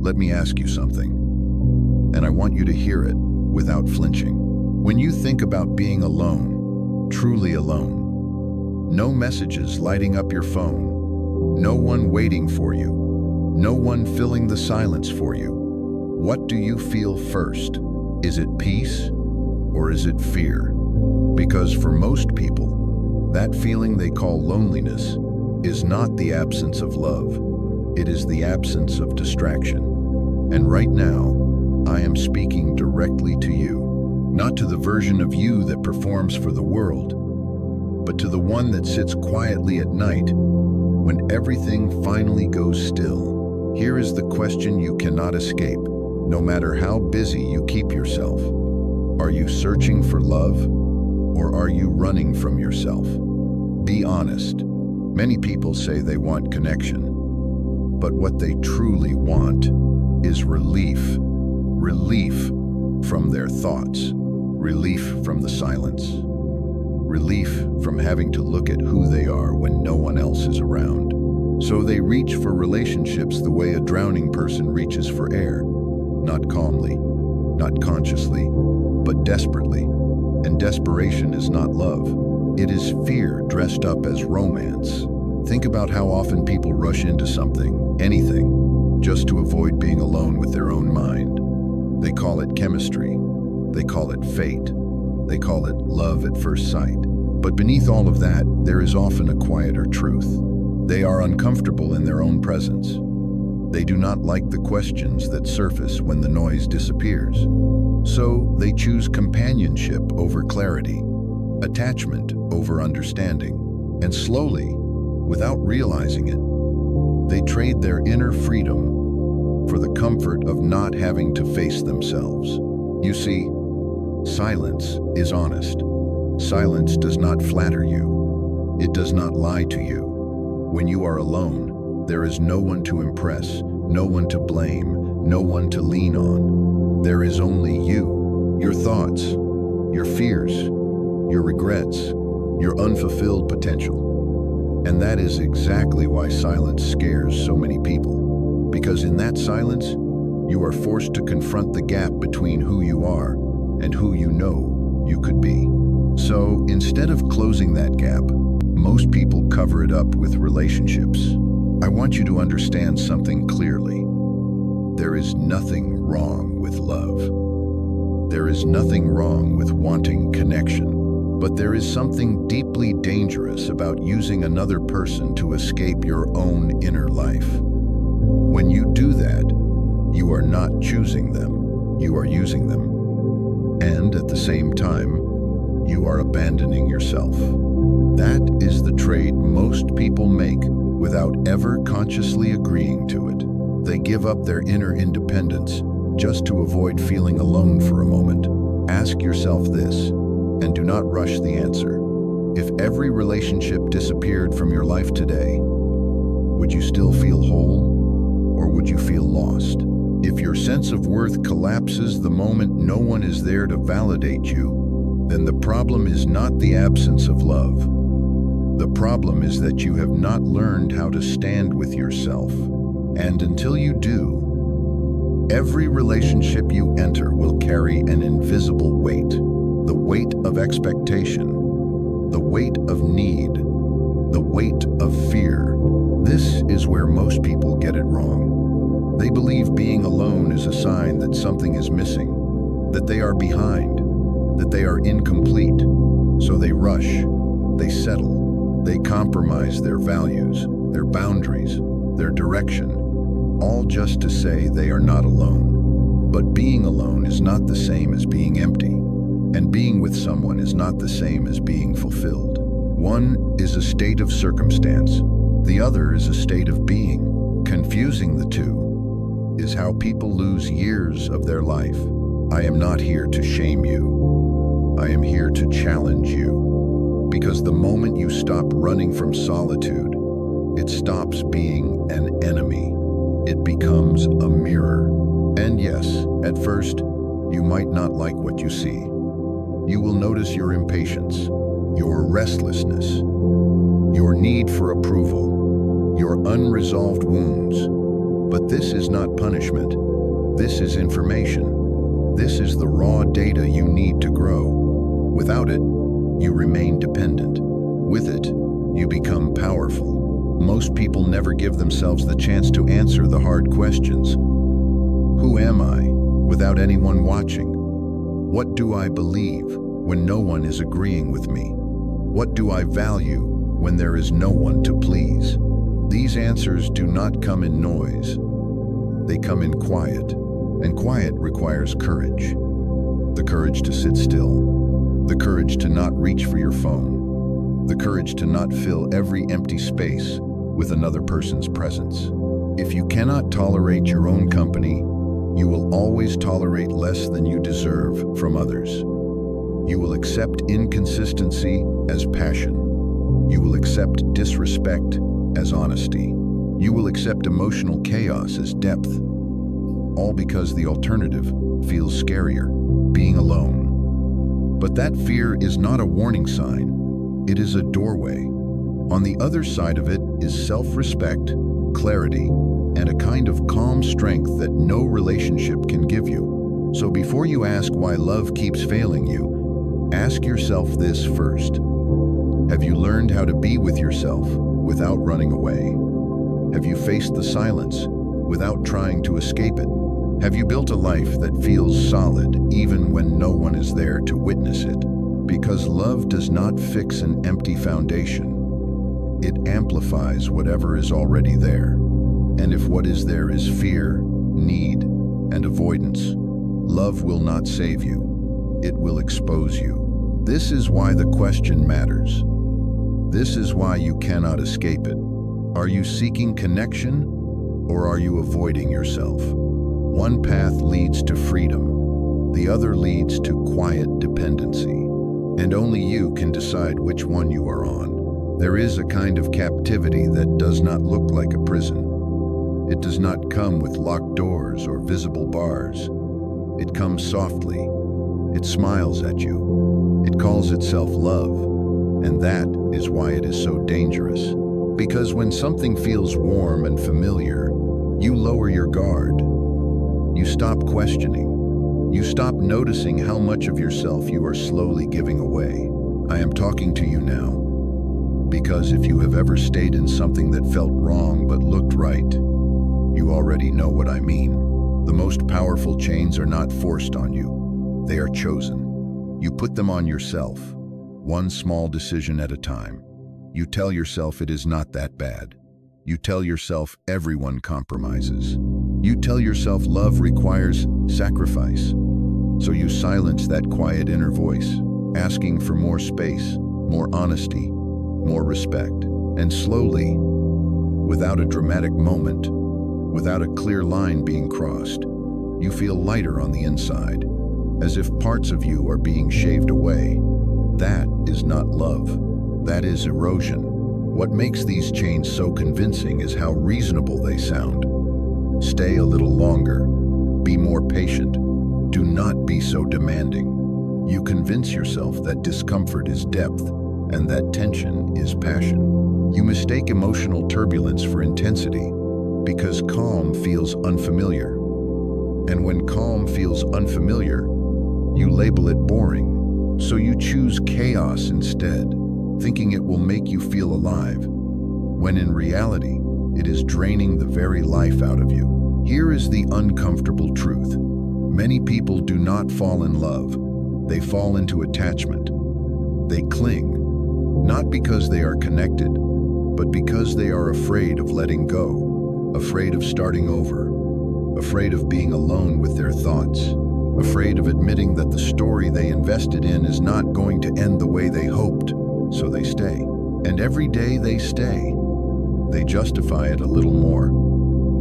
Let me ask you something, and I want you to hear it without flinching. When you think about being alone, truly alone, no messages lighting up your phone, no one waiting for you, no one filling the silence for you, what do you feel first? Is it peace or is it fear? Because for most people, that feeling they call loneliness is not the absence of love. It is the absence of distraction. And right now, I am speaking directly to you, not to the version of you that performs for the world, but to the one that sits quietly at night when everything finally goes still. Here is the question you cannot escape, no matter how busy you keep yourself. Are you searching for love, or are you running from yourself? Be honest. Many people say they want connection, but what they truly want is relief. Relief from their thoughts, relief from the silence, relief from having to look at who they are when no one else is around. So they reach for relationships the way a drowning person reaches for air, not calmly, not consciously, but desperately. And desperation is not love. It is fear dressed up as romance. Think about how often people rush into something, anything, just to avoid being alone with their own mind. They call it chemistry. They call it fate. They call it love at first sight. But beneath all of that, there is often a quieter truth. They are uncomfortable in their own presence. They do not like the questions that surface when the noise disappears. So they choose companionship over clarity, attachment over understanding, and slowly, without realizing it, they trade their inner freedom for the comfort of not having to face themselves. You see, silence is honest. Silence does not flatter you. It does not lie to you. When you are alone, there is no one to impress, no one to blame, no one to lean on. There is only you, your thoughts, your fears, your regrets, your unfulfilled potential. And that is exactly why silence scares so many people. Because in that silence, you are forced to confront the gap between who you are and who you know you could be. So instead of closing that gap, most people cover it up with relationships. I want you to understand something clearly. There is nothing wrong with love. There is nothing wrong with wanting connection, but there is something deeply dangerous about using another person to escape your own inner life. When you do that, you are not choosing them, you are using them. And at the same time, you are abandoning yourself. That is the trade most people make without ever consciously agreeing to it. They give up their inner independence just to avoid feeling alone for a moment. Ask yourself this, and do not rush the answer. If every relationship disappeared from your life today, would you still feel whole, or would you feel lost? If your sense of worth collapses the moment no one is there to validate you, then the problem is not the absence of love. The problem is that you have not learned how to stand with yourself. And until you do, every relationship you enter will carry an invisible weight. The weight of expectation, the weight of need, the weight of fear. This is where most people get it wrong. They believe being alone is a sign that something is missing, that they are behind, that they are incomplete. So they rush, they settle, they compromise their values, their boundaries, their direction, all just to say they are not alone. But being alone is not the same as being empty, and being with someone is not the same as being fulfilled. One is a state of circumstance, the other is a state of being. Confusing the two is how people lose years of their life. I am not here to shame you. I am here to challenge you. Because the moment you stop running from solitude, it stops being an enemy. It becomes a mirror. And yes, at first, you might not like what you see. You will notice your impatience, your restlessness, your need for approval, your unresolved wounds. But this is not punishment. This is information. This is the raw data you need to grow. Without it, you remain dependent. With it, you become powerful. Most people never give themselves the chance to answer the hard questions. Who am I without anyone watching? What do I believe when no one is agreeing with me? What do I value when there is no one to please? These answers do not come in noise. They come in quiet, and quiet requires courage. The courage to sit still, the courage to not reach for your phone, the courage to not fill every empty space with another person's presence. If you cannot tolerate your own company, you will always tolerate less than you deserve from others. You will accept inconsistency as passion. You will accept disrespect as honesty. You will accept emotional chaos as depth. All because the alternative feels scarier, being alone. But that fear is not a warning sign. It is a doorway. On the other side of it is self-respect, clarity, and a kind of calm strength that no relationship can give you. So before you ask why love keeps failing you, ask yourself this first. Have you learned how to be with yourself without running away? Have you faced the silence without trying to escape it? Have you built a life that feels solid even when no one is there to witness it? Because love does not fix an empty foundation. It amplifies whatever is already there. And if what is there is fear, need, and avoidance, love will not save you. It will expose you. This is why the question matters. This is why you cannot escape it. Are you seeking connection, or are you avoiding yourself? One path leads to freedom. The other leads to quiet dependency. And only you can decide which one you are on. There is a kind of captivity that does not look like a prison. It does not come with locked doors or visible bars. It comes softly. It smiles at you. It calls itself love. And that is why it is so dangerous. Because when something feels warm and familiar, you lower your guard. You stop questioning. You stop noticing how much of yourself you are slowly giving away. I am talking to you now. Because if you have ever stayed in something that felt wrong but looked right, you already know what I mean. The most powerful chains are not forced on you. They are chosen. You put them on yourself, one small decision at a time. You tell yourself it is not that bad. You tell yourself everyone compromises. You tell yourself love requires sacrifice. So you silence that quiet inner voice, asking for more space, more honesty, more respect. And slowly, without a dramatic moment, without a clear line being crossed, you feel lighter on the inside, as if parts of you are being shaved away. That is not love. That is erosion. What makes these chains so convincing is how reasonable they sound. Stay a little longer. Be more patient. Do not be so demanding. You convince yourself that discomfort is depth and that tension is passion. You mistake emotional turbulence for intensity because calm feels unfamiliar. And when calm feels unfamiliar, you label it boring. So you choose chaos instead, thinking it will make you feel alive, when in reality, it is draining the very life out of you. Here is the uncomfortable truth. Many people do not fall in love. They fall into attachment. They cling, not because they are connected, but because they are afraid of letting go, afraid of starting over, afraid of being alone with their thoughts, afraid of admitting that the story they invested in is not going to end the way they hoped, so they stay. And every day they stay, they justify it a little more,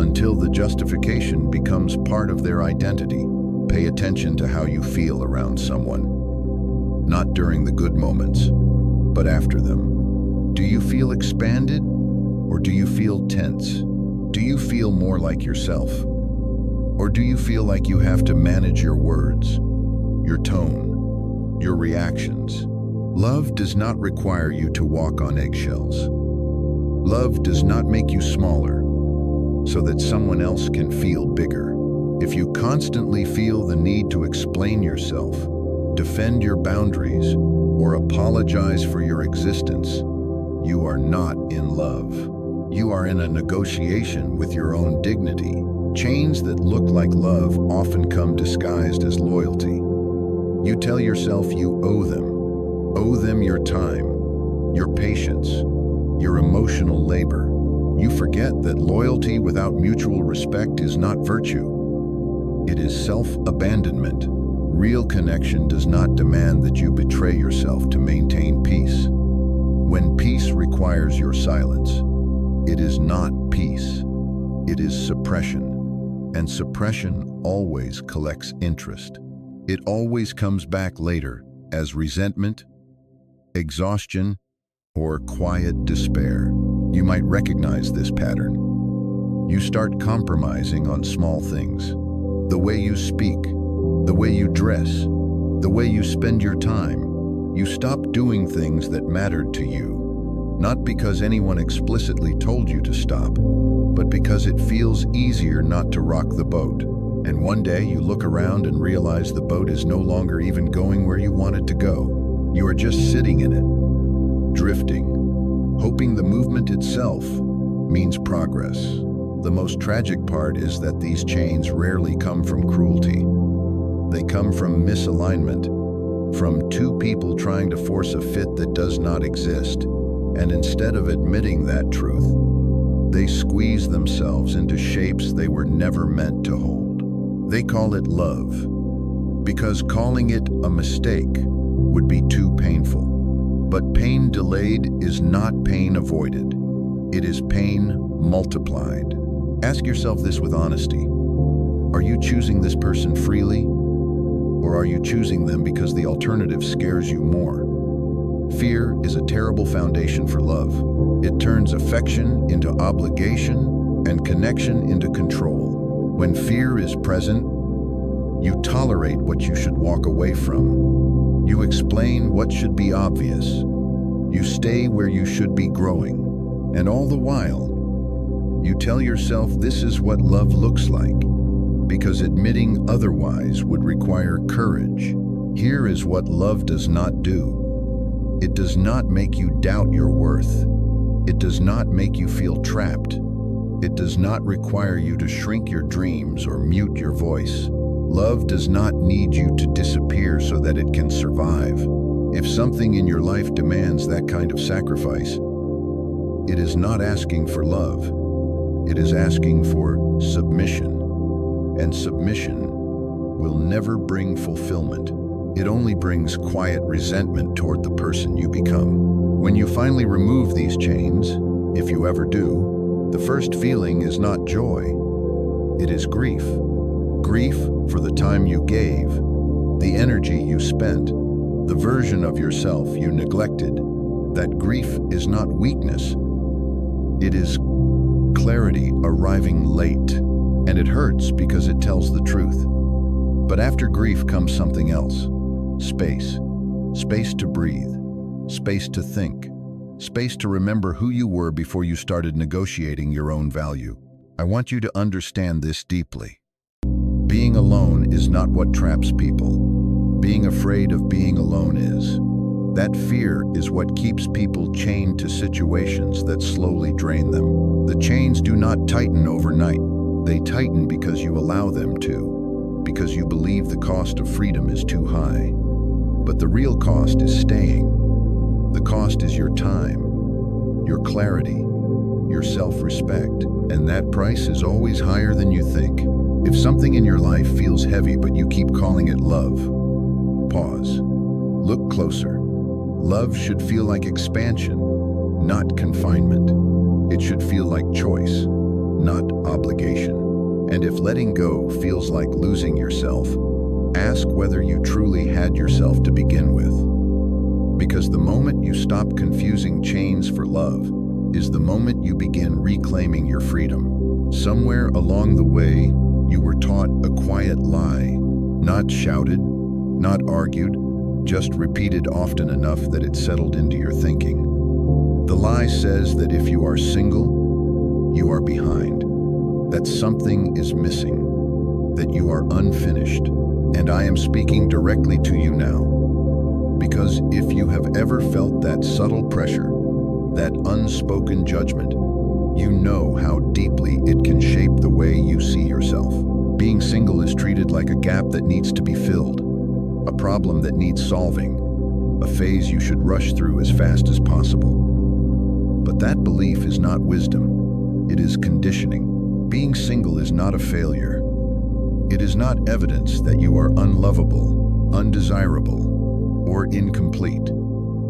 until the justification becomes part of their identity. Pay attention to how you feel around someone, not during the good moments, but after them. Do you feel expanded, or do you feel tense? Do you feel more like yourself? Or do you feel like you have to manage your words, your tone, your reactions? Love does not require you to walk on eggshells. Love does not make you smaller. so that someone else can feel bigger. If you constantly feel the need to explain yourself, defend your boundaries, or apologize for your existence, you are not in love. You are in a negotiation with your own dignity. Chains that look like love often come disguised as loyalty. You tell yourself you owe them your time, your patience, your emotional labor. You forget that loyalty without mutual respect is not virtue. It is self-abandonment. Real connection does not demand that you betray yourself to maintain peace. When peace requires your silence, it is not peace. It is suppression. And suppression always collects interest. It always comes back later as resentment, exhaustion, or quiet despair. You might recognize this pattern. You start compromising on small things. The way you speak, the way you dress, the way you spend your time. You stop doing things that mattered to you, not because anyone explicitly told you to stop, but because it feels easier not to rock the boat. And one day you look around and realize the boat is no longer even going where you want it to go. You are just sitting in it, drifting, hoping the movement itself means progress. The most tragic part is that these chains rarely come from cruelty. They come from misalignment, from two people trying to force a fit that does not exist. And instead of admitting that truth, they squeeze themselves into shapes they were never meant to hold. They call it love, because calling it a mistake would be too painful. But pain delayed is not pain avoided. It is pain multiplied. Ask yourself this with honesty. Are you choosing this person freely? Or are you choosing them because the alternative scares you more? Fear is a terrible foundation for love. It turns affection into obligation and connection into control. When fear is present, you tolerate what you should walk away from. You explain what should be obvious. You stay where you should be growing. And all the while, you tell yourself this is what love looks like, because admitting otherwise would require courage. Here is what love does not do. It does not make you doubt your worth. It does not make you feel trapped. It does not require you to shrink your dreams or mute your voice. Love does not need you to disappear so that it can survive. If something in your life demands that kind of sacrifice, it is not asking for love. It is asking for submission. And submission will never bring fulfillment. It only brings quiet resentment toward the person you become. When you finally remove these chains, if you ever do, the first feeling is not joy. It is grief. Grief for the time you gave, the energy you spent, the version of yourself you neglected. That grief is not weakness. It is clarity arriving late, and it hurts because it tells the truth. But after grief comes something else. Space. Space to breathe. Space to think. Space to remember who you were before you started negotiating your own value. I want you to understand this deeply. Being alone is not what traps people. Being afraid of being alone is. That fear is what keeps people chained to situations that slowly drain them. The chains do not tighten overnight. They tighten because you allow them to, because you believe the cost of freedom is too high. But the real cost is staying. The cost is your time, your clarity, your self-respect, and that price is always higher than you think. If something in your life feels heavy but you keep calling it love, pause. Look closer. Love should feel like expansion, not confinement. It should feel like choice, not obligation. And if letting go feels like losing yourself, ask whether you truly had yourself to begin with. Because the moment you stop confusing chains for love is the moment you begin reclaiming your freedom. Somewhere along the way, you were taught a quiet lie, not shouted, not argued, just repeated often enough that it settled into your thinking. The lie says that if you are single, you are behind. that something is missing, that you are unfinished. And I am speaking directly to you now. Because if you have ever felt that subtle pressure, that unspoken judgment, you know how deeply it can shape the way you see yourself. Being single is treated like a gap that needs to be filled, a problem that needs solving, a phase you should rush through as fast as possible. But that belief is not wisdom, it is conditioning. Being single is not a failure. It is not evidence that you are unlovable, undesirable, or incomplete.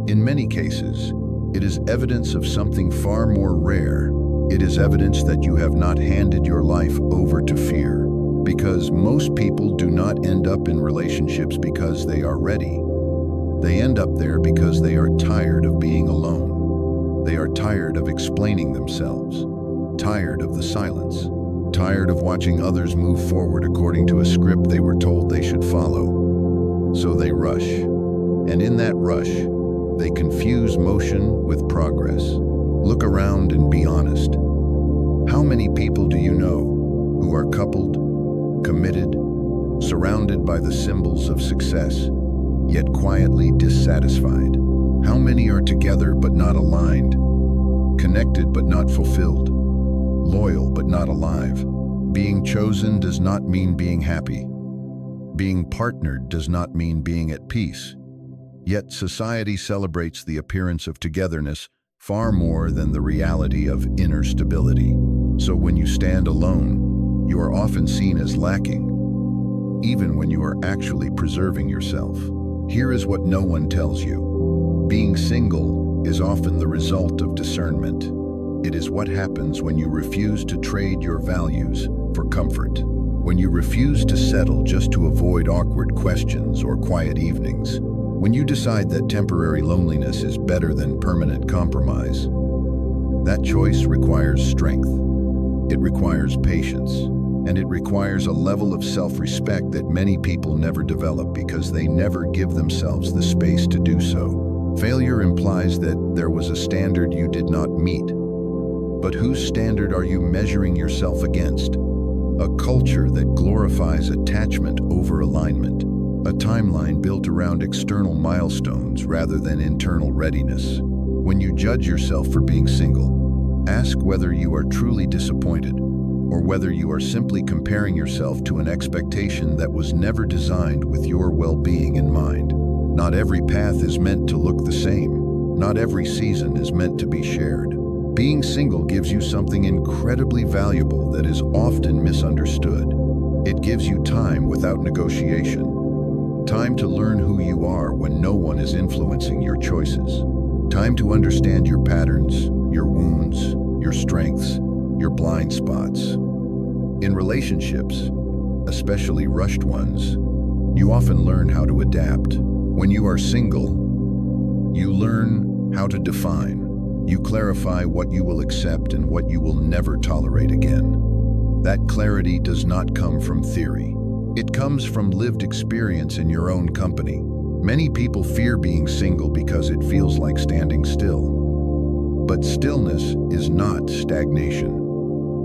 In many cases, it is evidence of something far more rare. It is evidence that you have not handed your life over to fear. Because most people do not end up in relationships because they are ready. They end up there because they are tired of being alone. They are tired of explaining themselves, tired of the silence, tired of watching others move forward according to a script they were told they should follow. So they rush. And in that rush, they confuse motion with progress. Look around and be honest. How many people do you know who are coupled, committed, surrounded by the symbols of success, yet quietly dissatisfied? How many are together but not aligned, connected but not fulfilled, loyal but not alive? Being chosen does not mean being happy. Being partnered does not mean being at peace. Yet society celebrates the appearance of togetherness far more than the reality of inner stability. So when you stand alone, you are often seen as lacking, even when you are actually preserving yourself. Here is what no one tells you. Being single is often the result of discernment. It is what happens when you refuse to trade your values for comfort, when you refuse to settle just to avoid awkward questions or quiet evenings, when you decide that temporary loneliness is better than permanent compromise. That choice requires strength. It requires patience, and it requires a level of self-respect that many people never develop because they never give themselves the space to do so. Failure implies that there was a standard you did not meet. But whose standard are you measuring yourself against? A culture that glorifies attachment over alignment, a timeline built around external milestones rather than internal readiness. When you judge yourself for being single, ask whether you are truly disappointed or whether you are simply comparing yourself to an expectation that was never designed with your well-being in mind. Not every path is meant to look the same. Not every season is meant to be shared. Being single gives you something incredibly valuable that is often misunderstood. It gives you time without negotiation. Time to learn who you are when no one is influencing your choices. Time to understand your patterns, your wounds, your strengths, your blind spots. In relationships, especially rushed ones, you often learn how to adapt. When you are single, you learn how to define. You clarify what you will accept and what you will never tolerate again. That clarity does not come from theory. It comes from lived experience in your own company. Many people fear being single because it feels like standing still. But stillness is not stagnation.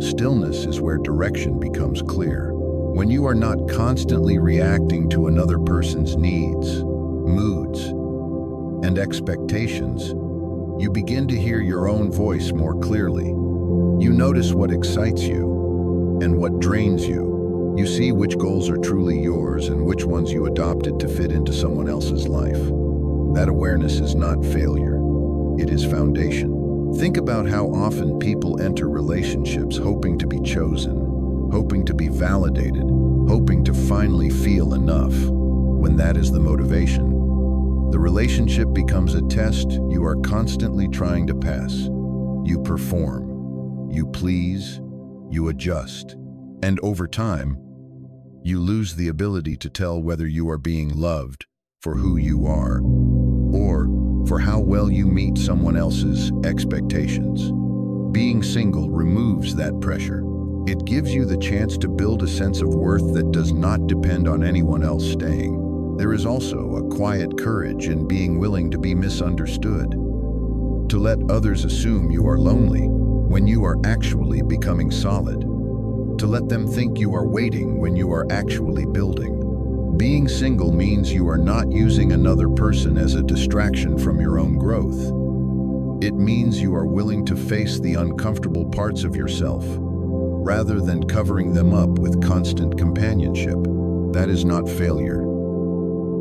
Stillness is where direction becomes clear. When you are not constantly reacting to another person's needs, moods, and expectations, you begin to hear your own voice more clearly. You notice what excites you and what drains you. You see which goals are truly yours and which ones you adopted to fit into someone else's life. That awareness is not failure. It is foundation. Think about how often people enter relationships hoping to be chosen, hoping to be validated, hoping to finally feel enough. When that is the motivation, the relationship becomes a test you are constantly trying to pass. You perform, you please, you adjust, and over time, you lose the ability to tell whether you are being loved for who you are or for how well you meet someone else's expectations. Being single removes that pressure. It gives you the chance to build a sense of worth that does not depend on anyone else staying. There is also a quiet courage in being willing to be misunderstood, to let others assume you are lonely when you are actually becoming solid. to let them think you are waiting when you are actually building. Being single means you are not using another person as a distraction from your own growth. It means you are willing to face the uncomfortable parts of yourself, rather than covering them up with constant companionship. That is not failure.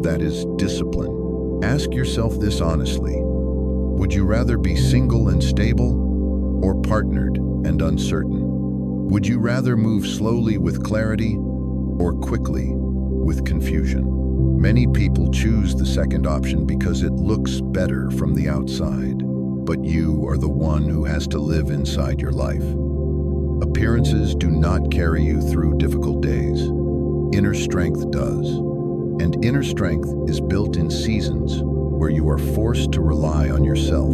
That is discipline. Ask yourself this honestly. Would you rather be single and stable, or partnered and uncertain? Would you rather move slowly with clarity, or quickly with confusion? Many people choose the second option because it looks better from the outside, but you are the one who has to live inside your life. Appearances do not carry you through difficult days. Inner strength does. And inner strength is built in seasons where you are forced to rely on yourself.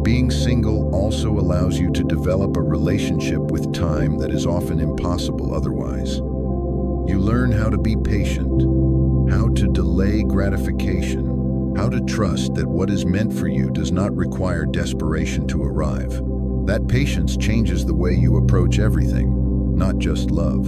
Being single also allows you to develop a relationship with time that is often impossible otherwise. You learn how to be patient, how to delay gratification, how to trust that what is meant for you does not require desperation to arrive. That patience changes the way you approach everything, not just love.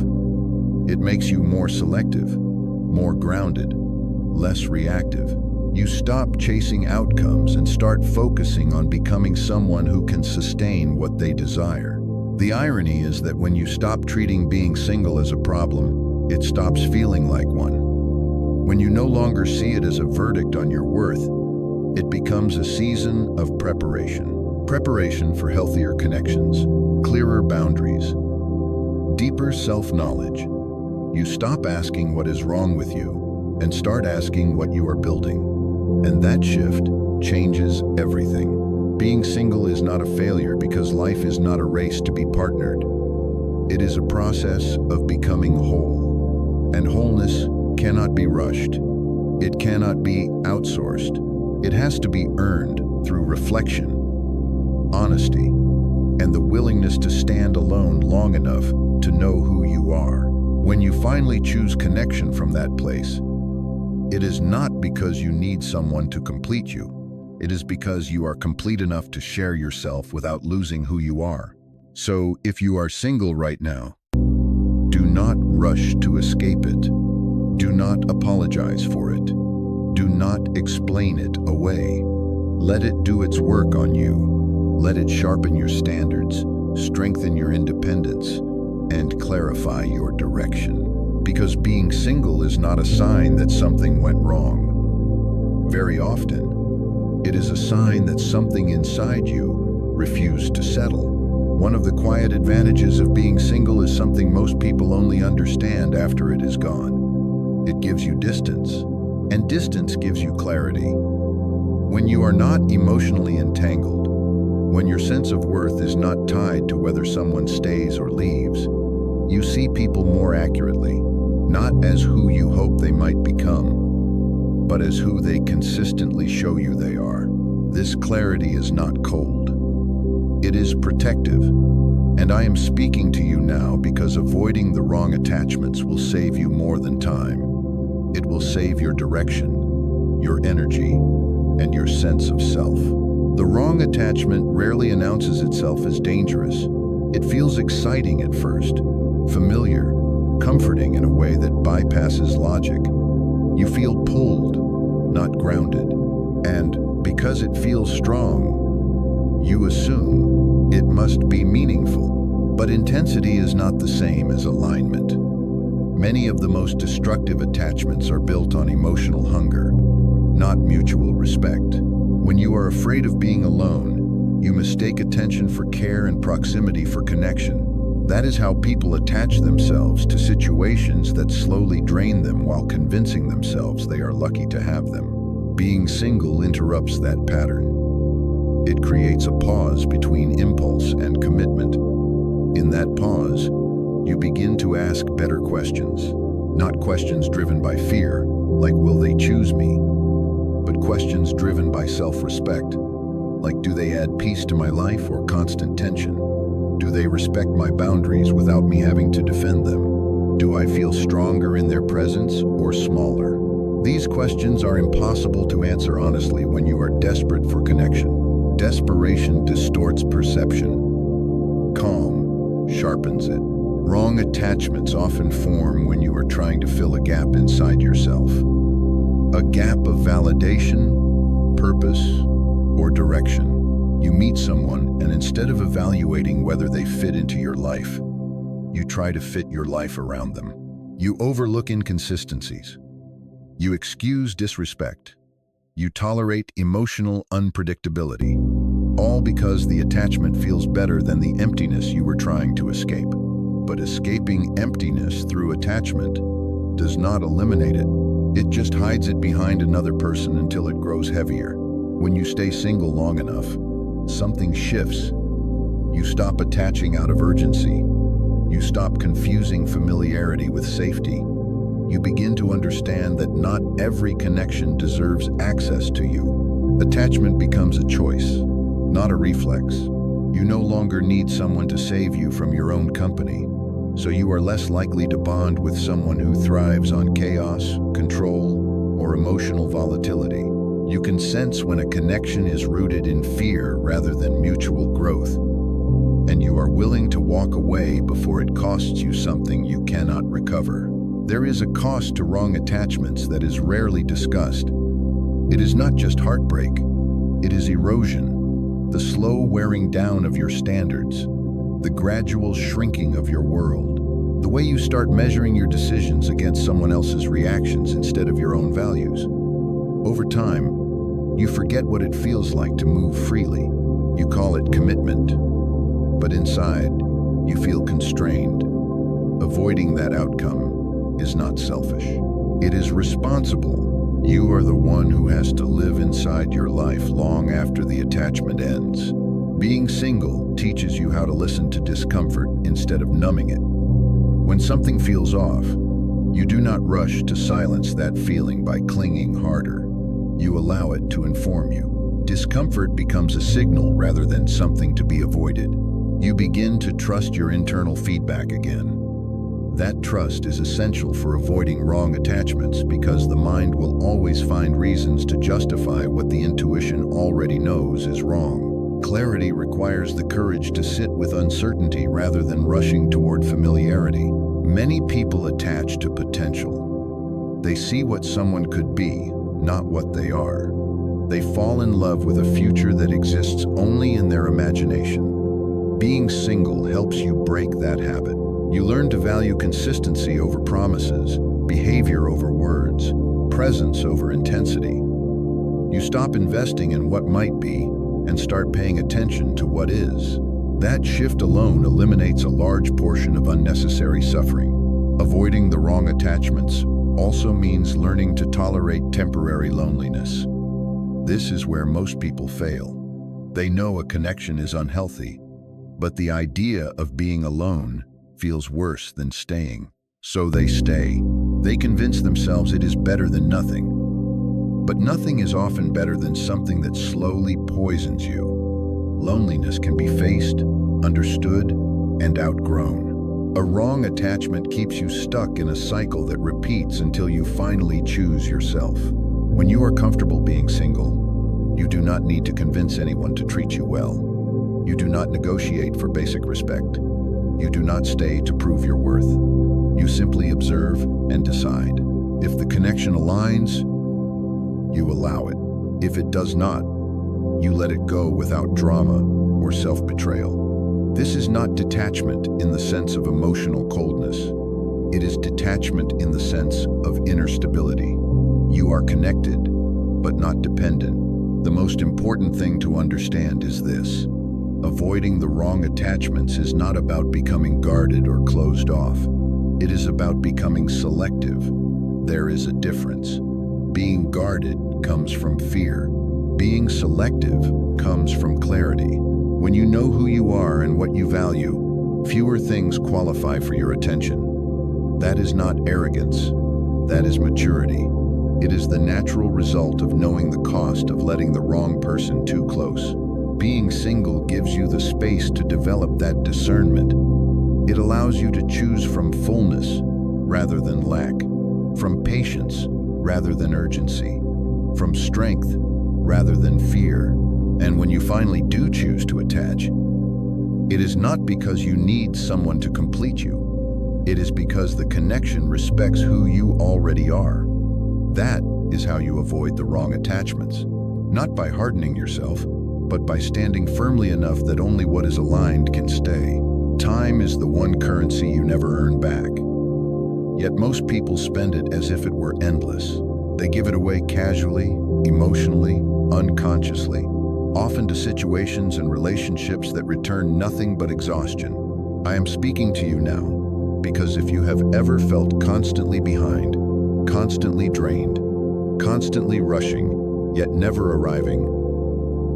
It makes you more selective, more grounded, less reactive. You stop chasing outcomes and start focusing on becoming someone who can sustain what they desire. The irony is that when you stop treating being single as a problem, it stops feeling like one. When you no longer see it as a verdict on your worth, it becomes a season of preparation. Preparation for healthier connections, clearer boundaries, deeper self-knowledge. You stop asking what is wrong with you and start asking what you are building. And that shift changes everything. Being single is not a failure because life is not a race to be partnered. It is a process of becoming whole. And wholeness cannot be rushed. It cannot be outsourced. It has to be earned through reflection, honesty, and the willingness to stand alone long enough to know who you are. When you finally choose connection from that place, it is not because you need someone to complete you. It is because you are complete enough to share yourself without losing who you are. So if you are single right now, do not rush to escape it. Do not apologize for it. Do not explain it away. Let it do its work on you. Let it sharpen your standards, strengthen your independence, and clarify your direction. Because being single is not a sign that something went wrong. Very often, it is a sign that something inside you refused to settle. One of the quiet advantages of being single is something most people only understand after it is gone. It gives you distance, and distance gives you clarity. When you are not emotionally entangled, when your sense of worth is not tied to whether someone stays or leaves, you see people more accurately, not as who you hope they might become, but as who they consistently show you they are. This clarity is not cold. It is protective, and I am speaking to you now because avoiding the wrong attachments will save you more than time. It will save your direction, your energy, and your sense of self. The wrong attachment rarely announces itself as dangerous. It feels exciting at first, familiar, comforting in a way that bypasses logic. You feel pulled, not grounded. And because it feels strong, you assume it must be meaningful. But intensity is not the same as alignment. Many of the most destructive attachments are built on emotional hunger, not mutual respect. When you are afraid of being alone, you mistake attention for care and proximity for connection. That is how people attach themselves to situations that slowly drain them while convincing themselves they are lucky to have them. Being single interrupts that pattern. It creates a pause between impulse and commitment. In that pause, you begin to ask better questions. Not questions driven by fear, like will they choose me, but questions driven by self-respect, like do they add peace to my life or constant tension? Do they respect my boundaries without me having to defend them? Do I feel stronger in their presence or smaller? These questions are impossible to answer honestly when you are desperate for connection. Desperation distorts perception. Calm sharpens it. Wrong attachments often form when you are trying to fill a gap inside yourself. A gap of validation, purpose, or direction. You meet someone, and instead of evaluating whether they fit into your life, you try to fit your life around them. You overlook inconsistencies. You excuse disrespect. You tolerate emotional unpredictability, all because the attachment feels better than the emptiness you were trying to escape. But escaping emptiness through attachment does not eliminate it. It just hides it behind another person until it grows heavier. When you stay single long enough, something shifts. You stop attaching out of urgency. You stop confusing familiarity with safety. You begin to understand that not every connection deserves access to you. Attachment becomes a choice, not a reflex. You no longer need someone to save you from your own company, so you are less likely to bond with someone who thrives on chaos, control, or emotional volatility. You can sense when a connection is rooted in fear rather than mutual growth, and you are willing to walk away before it costs you something you cannot recover. There is a cost to wrong attachments that is rarely discussed. It is not just heartbreak, it is erosion, the slow wearing down of your standards, the gradual shrinking of your world, the way you start measuring your decisions against someone else's reactions instead of your own values. Over time, you forget what it feels like to move freely. You call it commitment, but inside, you feel constrained. Avoiding that outcome is not selfish. It is responsible. You are the one who has to live inside your life long after the attachment ends. Being single teaches you how to listen to discomfort instead of numbing it. When something feels off, you do not rush to silence that feeling by clinging harder. You allow it to inform you. Discomfort becomes a signal rather than something to be avoided. You begin to trust your internal feedback again. That trust is essential for avoiding wrong attachments because the mind will always find reasons to justify what the intuition already knows is wrong. Clarity requires the courage to sit with uncertainty rather than rushing toward familiarity. Many people attach to potential. They see what someone could be, not what they are. They fall in love with a future that exists only in their imagination. Being single helps you break that habit. You learn to value consistency over promises, behavior over words, presence over intensity. You stop investing in what might be and start paying attention to what is. That shift alone eliminates a large portion of unnecessary suffering. Avoiding the wrong attachments also means learning to tolerate temporary loneliness. This is where most people fail. They know a connection is unhealthy, but the idea of being alone feels worse than staying. So they stay. They convince themselves it is better than nothing. But nothing is often better than something that slowly poisons you. Loneliness can be faced, understood, and outgrown. A wrong attachment keeps you stuck in a cycle that repeats until you finally choose yourself. When you are comfortable being single, you do not need to convince anyone to treat you well. You do not negotiate for basic respect. You do not stay to prove your worth. You simply observe and decide. If the connection aligns, you allow it. If it does not, you let it go without drama or self-betrayal. This is not detachment in the sense of emotional coldness. It is detachment in the sense of inner stability. You are connected, but not dependent. The most important thing to understand is this. Avoiding the wrong attachments is not about becoming guarded or closed off. It is about becoming selective. There is a difference. Being guarded comes from fear. Being selective comes from clarity. When you know who you are and what you value, fewer things qualify for your attention. That is not arrogance. That is maturity. It is the natural result of knowing the cost of letting the wrong person too close. Being single gives you the space to develop that discernment. It allows you to choose from fullness rather than lack, from patience rather than urgency, from strength rather than fear. And when you finally do choose to attach, it is not because you need someone to complete you. It is because the connection respects who you already are. That is how you avoid the wrong attachments. Not by hardening yourself, but by standing firmly enough that only what is aligned can stay. Time is the one currency you never earn back. Yet most people spend it as if it were endless. They give it away casually, emotionally, unconsciously, often to situations and relationships that return nothing but exhaustion. I am speaking to you now because if you have ever felt constantly behind, constantly drained, constantly rushing, yet never arriving,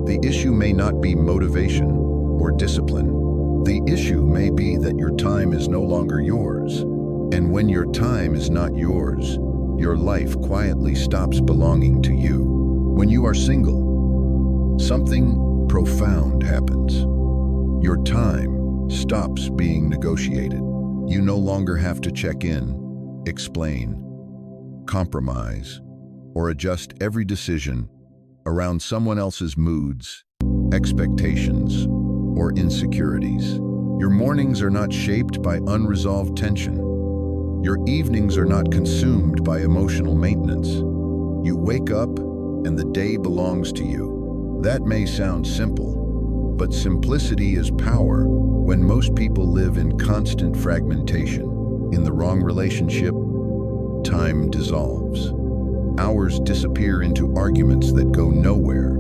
the issue may not be motivation or discipline. The issue may be that your time is no longer yours. And when your time is not yours, your life quietly stops belonging to you. When you are single, something profound happens. Your time stops being negotiated. You no longer have to check in, explain, compromise, or adjust every decision around someone else's moods, expectations, or insecurities. Your mornings are not shaped by unresolved tension. Your evenings are not consumed by emotional maintenance. You wake up and the day belongs to you. That may sound simple, but simplicity is power when most people live in constant fragmentation. In the wrong relationship, time dissolves. Hours disappear into arguments that go nowhere,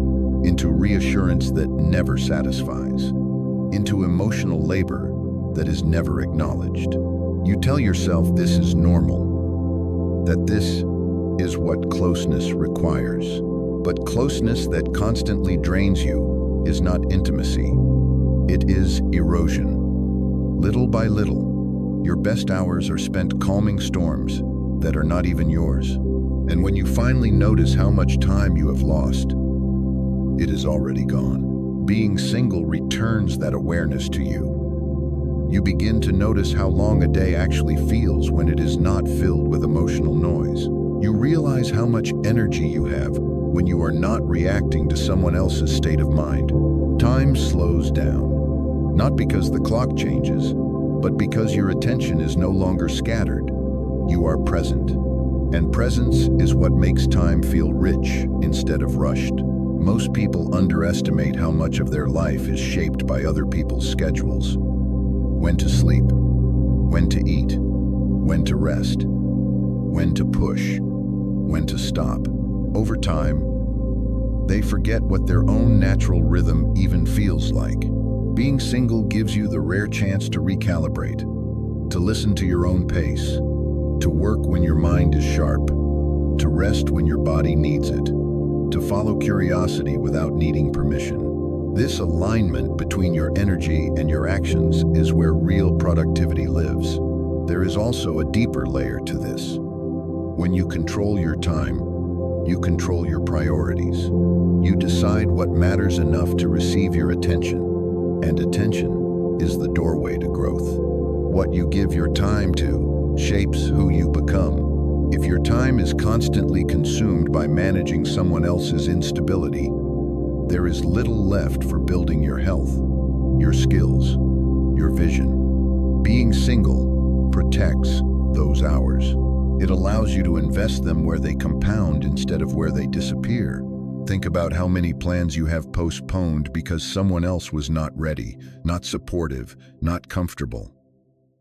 into reassurance that never satisfies, into emotional labor that is never acknowledged. You tell yourself this is normal, that this is what closeness requires. But closeness that constantly drains you is not intimacy. It is erosion. Little by little, your best hours are spent calming storms that are not even yours. And when you finally notice how much time you have lost, it is already gone. Being single returns that awareness to you. You begin to notice how long a day actually feels when it is not filled with emotional noise. You realize how much energy you have when you are not reacting to someone else's state of mind. Time slows down, not because the clock changes, but because your attention is no longer scattered. You are present. And presence is what makes time feel rich instead of rushed. Most people underestimate how much of their life is shaped by other people's schedules. When to sleep, when to eat, when to rest, when to push, when to stop. Over time, they forget what their own natural rhythm even feels like. Being single gives you the rare chance to recalibrate, to listen to your own pace, to work when your mind is sharp, to rest when your body needs it, to follow curiosity without needing permission. This alignment between your energy and your actions is where real productivity lives. There is also a deeper layer to this. When you control your time, you control your priorities. You decide what matters enough to receive your attention, and attention is the doorway to growth. What you give your time to shapes who you become. If your time is constantly consumed by managing someone else's instability, there is little left for building your health, your skills, your vision. Being single protects those hours. It allows you to invest them where they compound instead of where they disappear. Think about how many plans you have postponed because someone else was not ready, not supportive, not comfortable.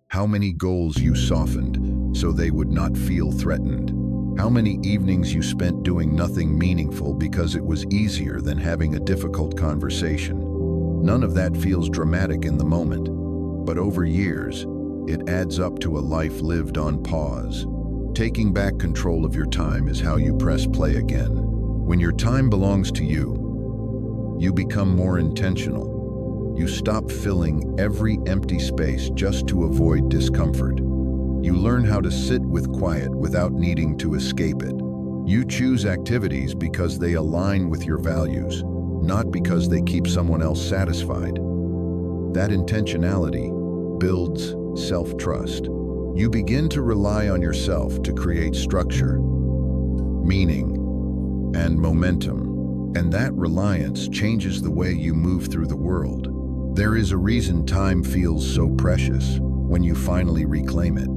How many goals you softened so they would not feel threatened. How many evenings you spent doing nothing meaningful because it was easier than having a difficult conversation. None of that feels dramatic in the moment, but over years, it adds up to a life lived on pause. Taking back control of your time is how you press play again. When your time belongs to you, you become more intentional. You stop filling every empty space just to avoid discomfort. You learn how to sit with quiet without needing to escape it. You choose activities because they align with your values, not because they keep someone else satisfied. That intentionality builds self-trust. You begin to rely on yourself to create structure, meaning, and momentum. And that reliance changes the way you move through the world. There is a reason time feels so precious when you finally reclaim it.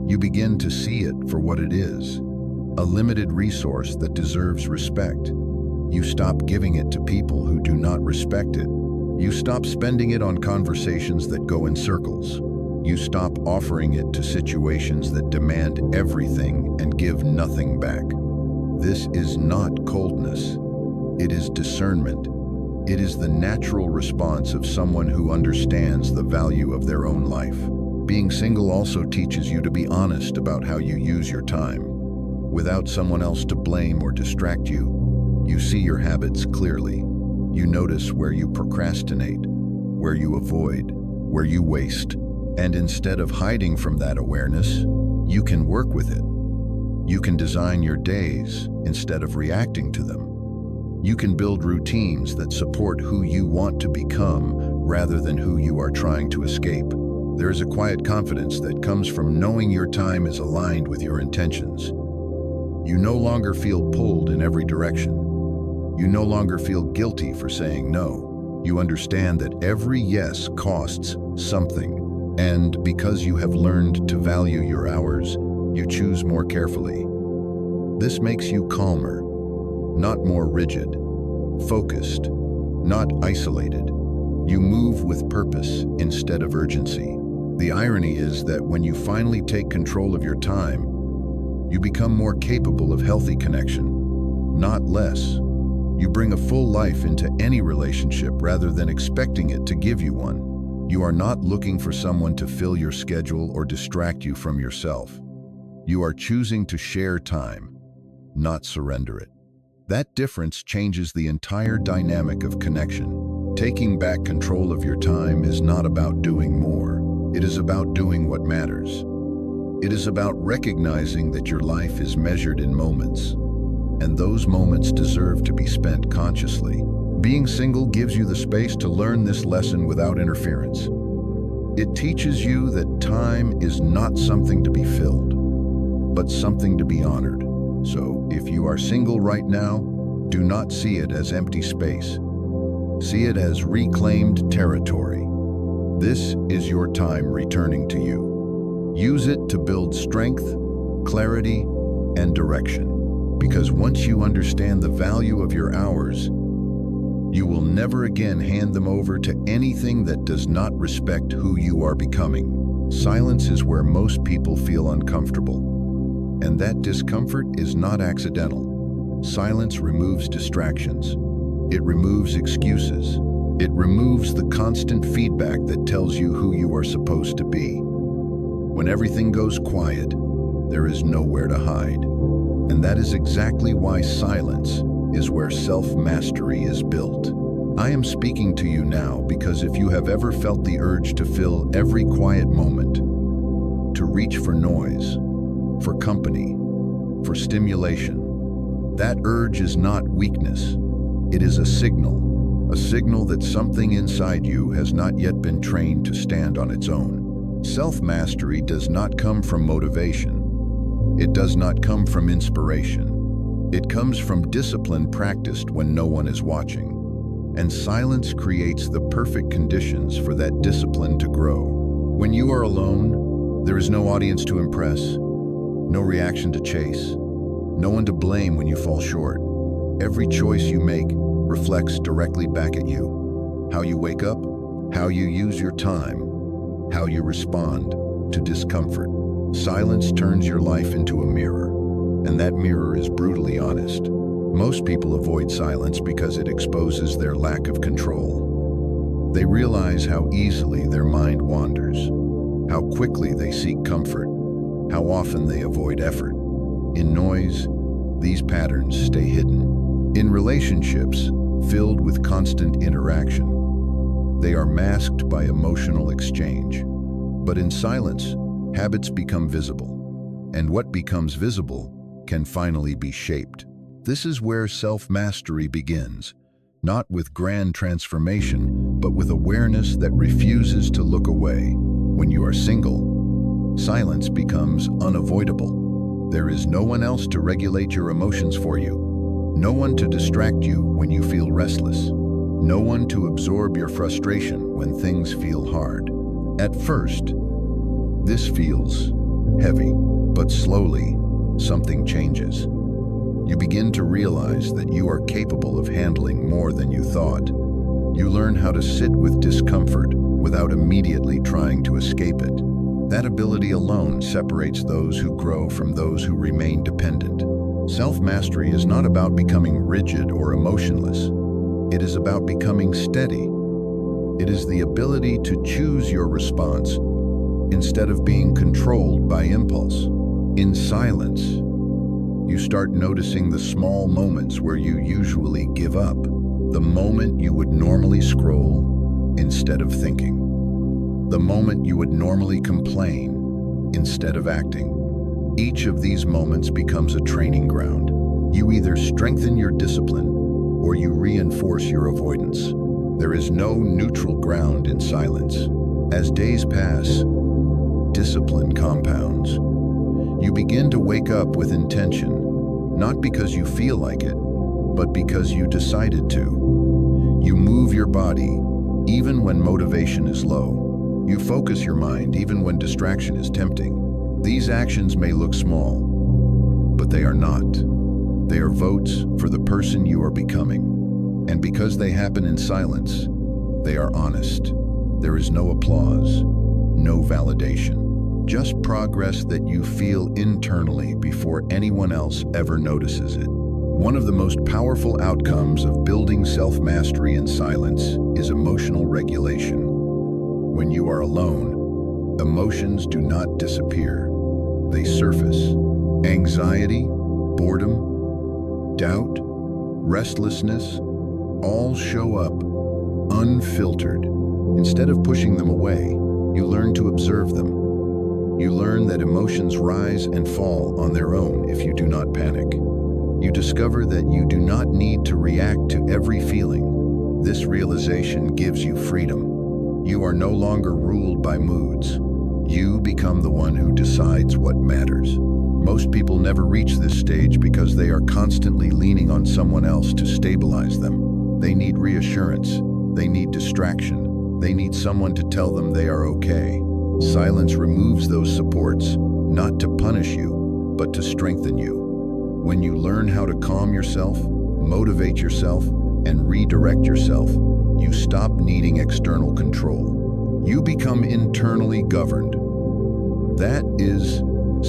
You begin to see it for what it is, a limited resource that deserves respect. You stop giving it to people who do not respect it. You stop spending it on conversations that go in circles. You stop offering it to situations that demand everything and give nothing back. This is not coldness. It is discernment. It is the natural response of someone who understands the value of their own life. Being single also teaches you to be honest about how you use your time. Without someone else to blame or distract you, you see your habits clearly. You notice where you procrastinate, where you avoid, where you waste. And instead of hiding from that awareness, you can work with it. You can design your days instead of reacting to them. You can build routines that support who you want to become rather than who you are trying to escape. There is a quiet confidence that comes from knowing your time is aligned with your intentions. You no longer feel pulled in every direction. You no longer feel guilty for saying no. You understand that every yes costs something. And because you have learned to value your hours, you choose more carefully. This makes you calmer, not more rigid, focused, not isolated. You move with purpose instead of urgency. The irony is that when you finally take control of your time, you become more capable of healthy connection, not less. You bring a full life into any relationship rather than expecting it to give you one. You are not looking for someone to fill your schedule or distract you from yourself. You are choosing to share time, not surrender it. That difference changes the entire dynamic of connection. Taking back control of your time is not about doing more. It is about doing what matters. It is about recognizing that your life is measured in moments, and those moments deserve to be spent consciously. Being single gives you the space to learn this lesson without interference. It teaches you that time is not something to be filled, but something to be honored. So, if you are single right now, do not see it as empty space. See it as reclaimed territory. This is your time returning to you. Use it to build strength, clarity, and direction. Because once you understand the value of your hours, you will never again hand them over to anything that does not respect who you are becoming. Silence is where most people feel uncomfortable. And that discomfort is not accidental. Silence removes distractions. It removes excuses. It removes the constant feedback that tells you who you are supposed to be. When everything goes quiet, there is nowhere to hide. And that is exactly why silence is where self-mastery is built. I am speaking to you now because if you have ever felt the urge to fill every quiet moment, to reach for noise, for company, for stimulation, that urge is not weakness. It is a signal that something inside you has not yet been trained to stand on its own. Self-mastery does not come from motivation. It does not come from inspiration. It comes from discipline practiced when no one is watching. And silence creates the perfect conditions for that discipline to grow. When you are alone, there is no audience to impress, no reaction to chase, no one to blame when you fall short. Every choice you make reflects directly back at you. How you wake up, how you use your time, how you respond to discomfort. Silence turns your life into a mirror, and that mirror is brutally honest. Most people avoid silence because it exposes their lack of control. They realize how easily their mind wanders, how quickly they seek comfort, how often they avoid effort. In noise, these patterns stay hidden. In relationships filled with constant interaction, they are masked by emotional exchange. But in silence, habits become visible, and what becomes visible can finally be shaped. This is where self-mastery begins, not with grand transformation, but with awareness that refuses to look away. When you are single, silence becomes unavoidable. There is no one else to regulate your emotions for you, no one to distract you when you feel restless, no one to absorb your frustration when things feel hard. At first, this feels heavy, but slowly, something changes. You begin to realize that you are capable of handling more than you thought. You learn how to sit with discomfort without immediately trying to escape it. That ability alone separates those who grow from those who remain dependent. Self-mastery is not about becoming rigid or emotionless. It is about becoming steady. It is the ability to choose your response instead of being controlled by impulse. In silence, you start noticing the small moments where you usually give up, the moment you would normally scroll instead of thinking, the moment you would normally complain instead of acting. Each of these moments becomes a training ground. You either strengthen your discipline or you reinforce your avoidance. There is no neutral ground in silence. As days pass, discipline compounds. You begin to wake up with intention, not because you feel like it, but because you decided to. You move your body, even when motivation is low. You focus your mind, even when distraction is tempting. These actions may look small, but they are not. They are votes for the person you are becoming. And because they happen in silence, they are honest. There is no applause, no validation, just progress that you feel internally before anyone else ever notices it. One of the most powerful outcomes of building self-mastery in silence is emotional regulation. When you are alone, emotions do not disappear. They surface. Anxiety, boredom, doubt, restlessness, all show up unfiltered. Instead of pushing them away, you learn to observe them. You learn that emotions rise and fall on their own if you do not panic. You discover that you do not need to react to every feeling. This realization gives you freedom. You are no longer ruled by moods. You become the one who decides what matters. Most people never reach this stage because they are constantly leaning on someone else to stabilize them. They need reassurance. They need distraction. They need someone to tell them they are okay. Silence removes those supports, not to punish you, but to strengthen you. When you learn how to calm yourself, motivate yourself, and redirect yourself, you stop needing external control. You become internally governed. That is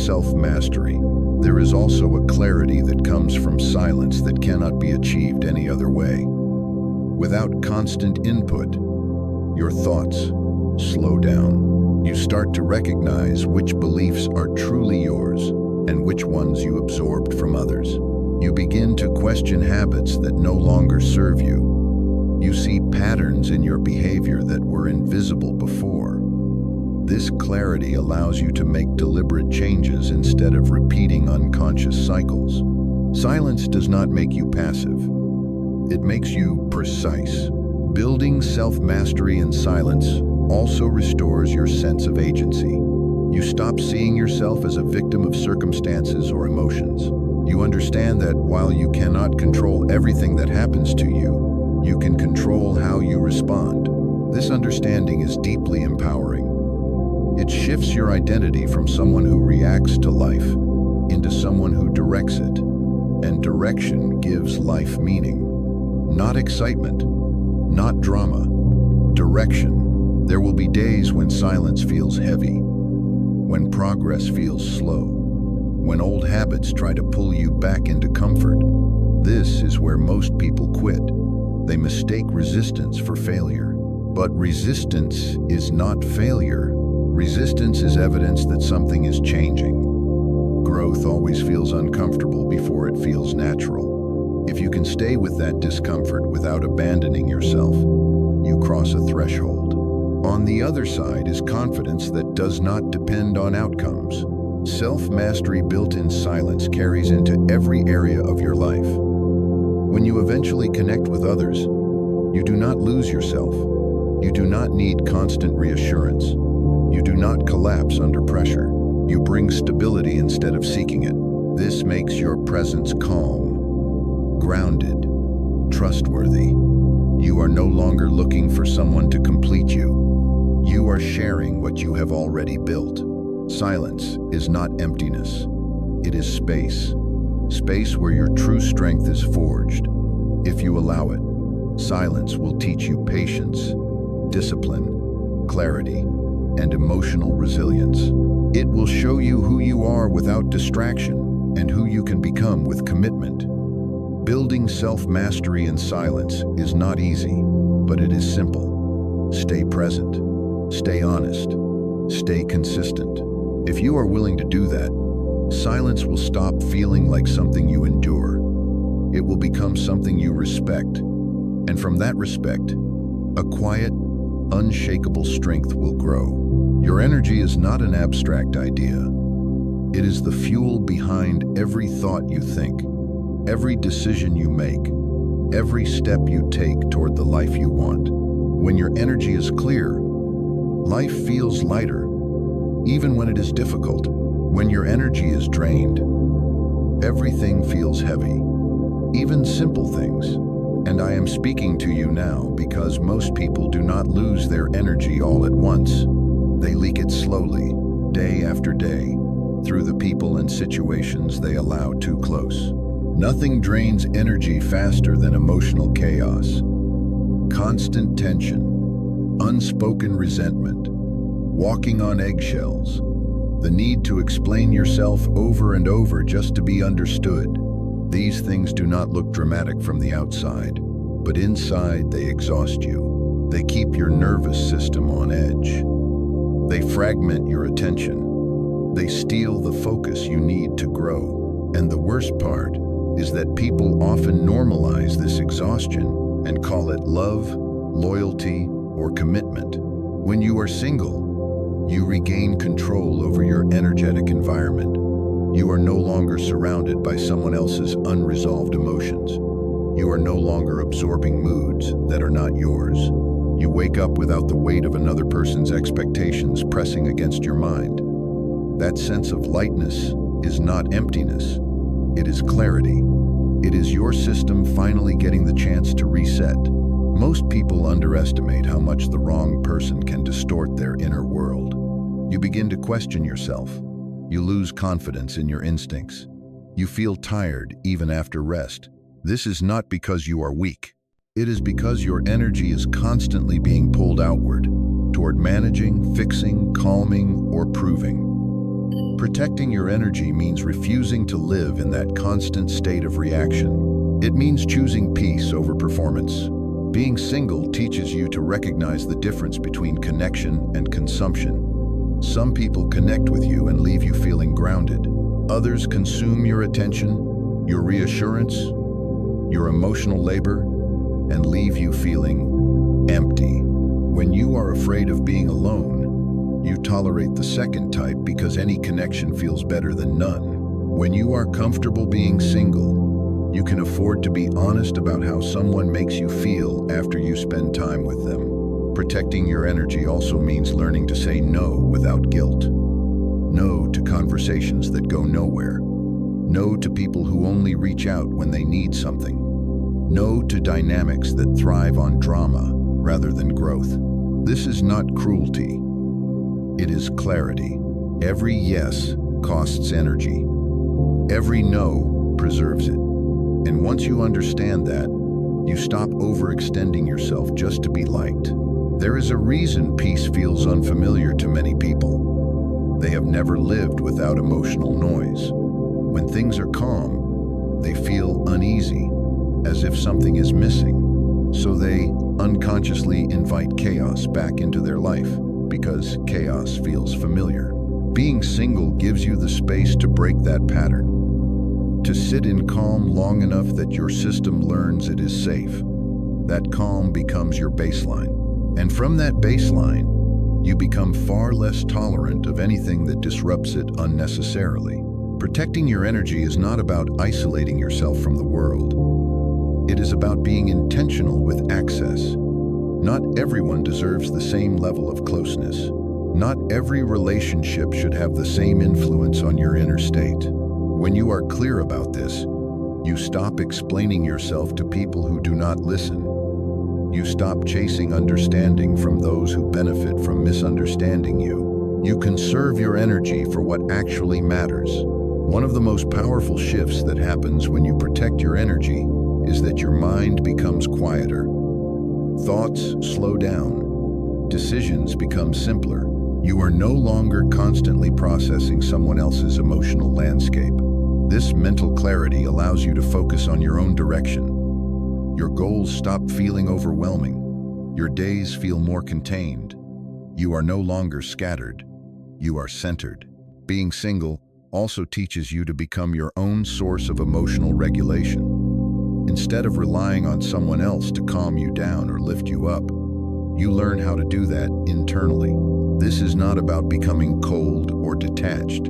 self-mastery. There is also a clarity that comes from silence that cannot be achieved any other way. Without constant input, your thoughts slow down. You start to recognize which beliefs are truly yours and which ones you absorbed from others. You begin to question habits that no longer serve you. You see patterns in your behavior that were invisible before. This clarity allows you to make deliberate changes instead of repeating unconscious cycles. Silence does not make you passive. It makes you precise. Building self-mastery in silence also restores your sense of agency. You stop seeing yourself as a victim of circumstances or emotions. You understand that while you cannot control everything that happens to you, you can control how you respond. This understanding is deeply empowering. It shifts your identity from someone who reacts to life into someone who directs it. And direction gives life meaning. Not excitement, not drama, direction. There will be days when silence feels heavy, when progress feels slow, when old habits try to pull you back into comfort. This is where most people quit. They mistake resistance for failure. But resistance is not failure. Resistance is evidence that something is changing. Growth always feels uncomfortable before it feels natural. If you can stay with that discomfort without abandoning yourself, you cross a threshold. On the other side is confidence that does not depend on outcomes. Self-mastery built in silence carries into every area of your life. When you eventually connect with others, you do not lose yourself. You do not need constant reassurance. You do not collapse under pressure. You bring stability instead of seeking it. This makes your presence calm, grounded, trustworthy. You are no longer looking for someone to complete you. You are sharing what you have already built. Silence is not emptiness. It is space. Space where your true strength is forged. If you allow it, silence will teach you patience, discipline, clarity, and emotional resilience. It will show you who you are without distraction and who you can become with commitment. Building self-mastery in silence is not easy, but it is simple. Stay present, stay honest, stay consistent. If you are willing to do that, silence will stop feeling like something you endure. It will become something you respect. And from that respect, a quiet, unshakable strength will grow. Your energy is not an abstract idea. It is the fuel behind every thought you think, every decision you make, every step you take toward the life you want. When your energy is clear, life feels lighter, even when it is difficult. When your energy is drained, everything feels heavy, even simple things. And I am speaking to you now because most people do not lose their energy all at once. They leak it slowly, day after day, through the people and situations they allow too close. Nothing drains energy faster than emotional chaos. Constant tension, unspoken resentment, walking on eggshells, the need to explain yourself over and over just to be understood. These things do not look dramatic from the outside, but inside they exhaust you. They keep your nervous system on edge. They fragment your attention. They steal the focus you need to grow. And the worst part is that people often normalize this exhaustion and call it love, loyalty, or commitment. When you are single, you regain control over your energetic environment. You are no longer surrounded by someone else's unresolved emotions. You are no longer absorbing moods that are not yours. You wake up without the weight of another person's expectations pressing against your mind. That sense of lightness is not emptiness. It is clarity. It is your system finally getting the chance to reset. Most people underestimate how much the wrong person can distort their inner world. You begin to question yourself. You lose confidence in your instincts. You feel tired even after rest. This is not because you are weak. It is because your energy is constantly being pulled outward, toward managing, fixing, calming, or proving. Protecting your energy means refusing to live in that constant state of reaction. It means choosing peace over performance. Being single teaches you to recognize the difference between connection and consumption. Some people connect with you and leave you feeling grounded. Others consume your attention, your reassurance, your emotional labor, and leave you feeling empty. When you are afraid of being alone, you tolerate the second type because any connection feels better than none. When you are comfortable being single, you can afford to be honest about how someone makes you feel after you spend time with them. Protecting your energy also means learning to say no without guilt. No to conversations that go nowhere. No to people who only reach out when they need something. No to dynamics that thrive on drama rather than growth. This is not cruelty. It is clarity. Every yes costs energy. Every no preserves it. And once you understand that, you stop overextending yourself just to be liked. There is a reason peace feels unfamiliar to many people. They have never lived without emotional noise. When things are calm, they feel uneasy, as if something is missing. So they unconsciously invite chaos back into their life, because chaos feels familiar. Being single gives you the space to break that pattern, to sit in calm long enough that your system learns it is safe. That calm becomes your baseline. And from that baseline, you become far less tolerant of anything that disrupts it unnecessarily. Protecting your energy is not about isolating yourself from the world. It is about being intentional with access. Not everyone deserves the same level of closeness. Not every relationship should have the same influence on your inner state. When you are clear about this, you stop explaining yourself to people who do not listen. You stop chasing understanding from those who benefit from misunderstanding you. You conserve your energy for what actually matters. One of the most powerful shifts that happens when you protect your energy is that your mind becomes quieter. Thoughts slow down. Decisions become simpler. You are no longer constantly processing someone else's emotional landscape. This mental clarity allows you to focus on your own direction. Your goals stop feeling overwhelming. Your days feel more contained. You are no longer scattered. You are centered. Being single also teaches you to become your own source of emotional regulation. Instead of relying on someone else to calm you down or lift you up, you learn how to do that internally. This is not about becoming cold or detached.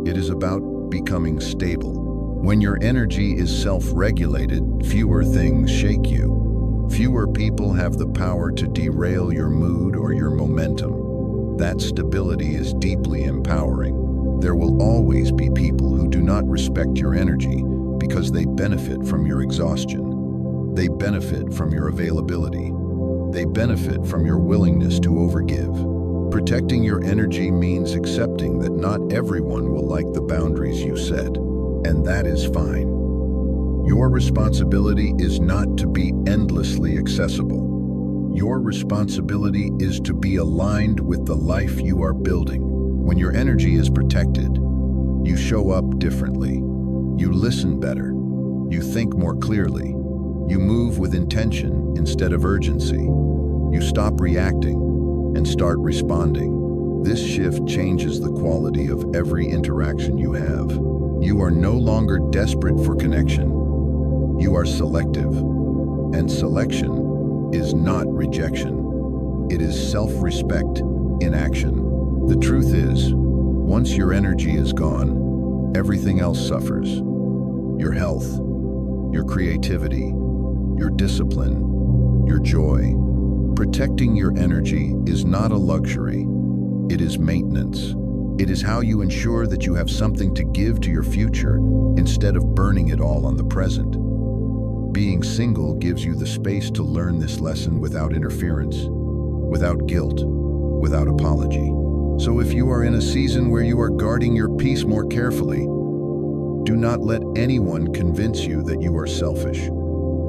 It is about becoming stable. When your energy is self-regulated, fewer things shake you. Fewer people have the power to derail your mood or your momentum. That stability is deeply empowering. There will always be people who do not respect your energy because they benefit from your exhaustion. They benefit from your availability. They benefit from your willingness to overgive. Protecting your energy means accepting that not everyone will like the boundaries you set, and that is fine. Your responsibility is not to be endlessly accessible. Your responsibility is to be aligned with the life you are building. When your energy is protected, you show up differently. You listen better. You think more clearly. You move with intention instead of urgency. You stop reacting and start responding. This shift changes the quality of every interaction you have. You are no longer desperate for connection. You are selective. And selection is not rejection. It is self-respect in action. The truth is, once your energy is gone, everything else suffers. Your health, your creativity, your discipline, your joy. Protecting your energy is not a luxury. It is maintenance. It is how you ensure that you have something to give to your future instead of burning it all on the present. Being single gives you the space to learn this lesson without interference, without guilt, without apology. So if you are in a season where you are guarding your peace more carefully, do not let anyone convince you that you are selfish.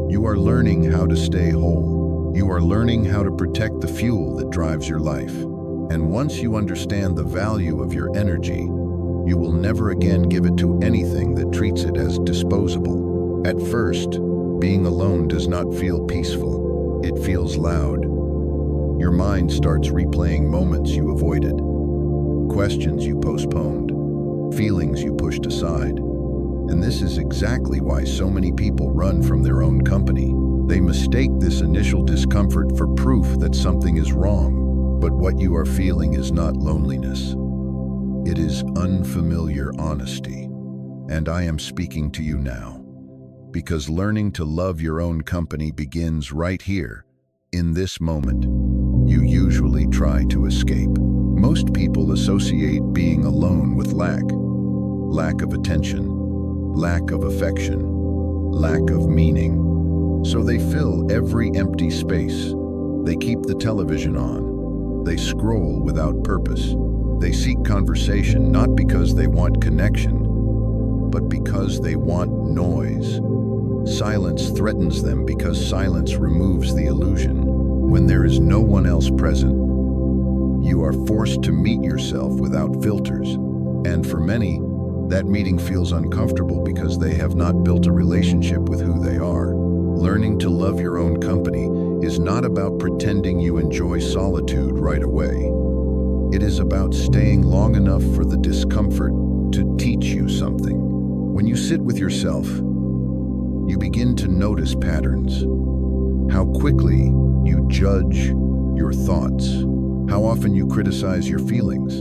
You are learning how to stay whole. You are learning how to protect the fuel that drives your life. And once you understand the value of your energy, you will never again give it to anything that treats it as disposable. At first, being alone does not feel peaceful. It feels loud. Your mind starts replaying moments you avoided, questions you postponed, feelings you pushed aside. And this is exactly why so many people run from their own company. They mistake this initial discomfort for proof that something is wrong. But what you are feeling is not loneliness. It is unfamiliar honesty. And I am speaking to you now. Because learning to love your own company begins right here, in this moment. You usually try to escape. Most people associate being alone with lack of attention, lack of affection, lack of meaning. So they fill every empty space. They keep the television on. They scroll without purpose. They seek conversation not because they want connection, but because they want noise. Silence threatens them because silence removes the illusion. When there is no one else present, you are forced to meet yourself without filters. And for many, that meeting feels uncomfortable because they have not built a relationship with who they are. Learning to love your own company is not about pretending you enjoy solitude right away. It is about staying long enough for the discomfort to teach you something. When you sit with yourself, you begin to notice patterns. How quickly you judge your thoughts. How often you criticize your feelings.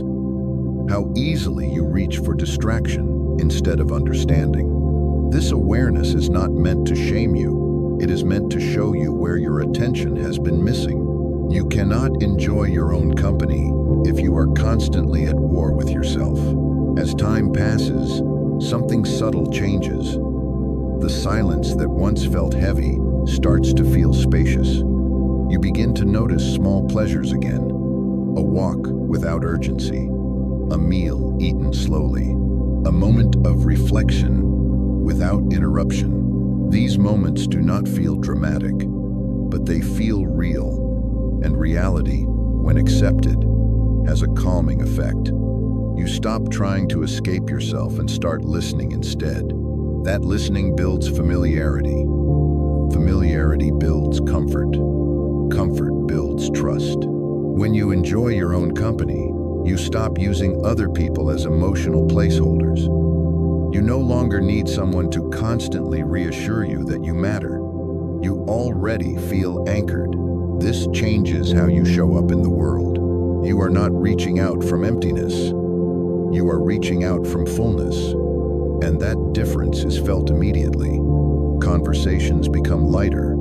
How easily you reach for distraction instead of understanding. This awareness is not meant to shame you. It is meant to show you where your attention has been missing. You cannot enjoy your own company if you are constantly at war with yourself. As time passes, something subtle changes. The silence that once felt heavy starts to feel spacious. You begin to notice small pleasures again. A walk without urgency. A meal eaten slowly. A moment of reflection without interruption. These moments do not feel dramatic, but they feel real. And reality, when accepted, has a calming effect. You stop trying to escape yourself and start listening instead. That listening builds familiarity. Familiarity builds comfort. Comfort builds trust. When you enjoy your own company, you stop using other people as emotional placeholders. You no longer need someone to constantly reassure you that you matter. You already feel anchored. This changes how you show up in the world. You are not reaching out from emptiness. You are reaching out from fullness. And that difference is felt immediately. Conversations become lighter.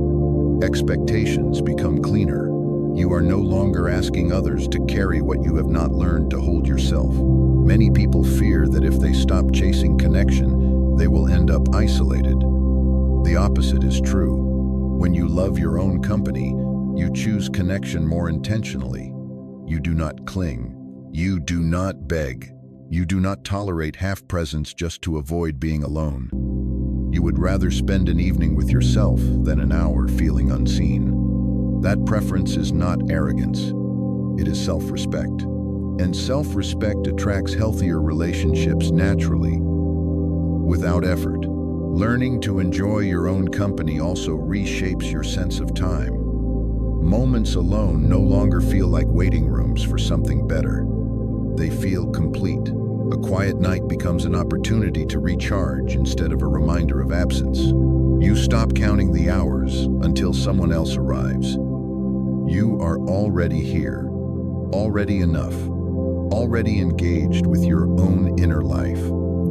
Expectations become cleaner. You are no longer asking others to carry what you have not learned to hold yourself. Many people fear that if they stop chasing connection, they will end up isolated. The opposite is true. When you love your own company, you choose connection more intentionally. You do not cling. You do not beg. You do not tolerate half-presence just to avoid being alone. You would rather spend an evening with yourself than an hour feeling unseen. That preference is not arrogance. It is self-respect. And self-respect attracts healthier relationships naturally, without effort. Learning to enjoy your own company also reshapes your sense of time. Moments alone no longer feel like waiting rooms for something better. They feel complete. A quiet night becomes an opportunity to recharge instead of a reminder of absence. You stop counting the hours until someone else arrives. You are already here, already enough, already engaged with your own inner life.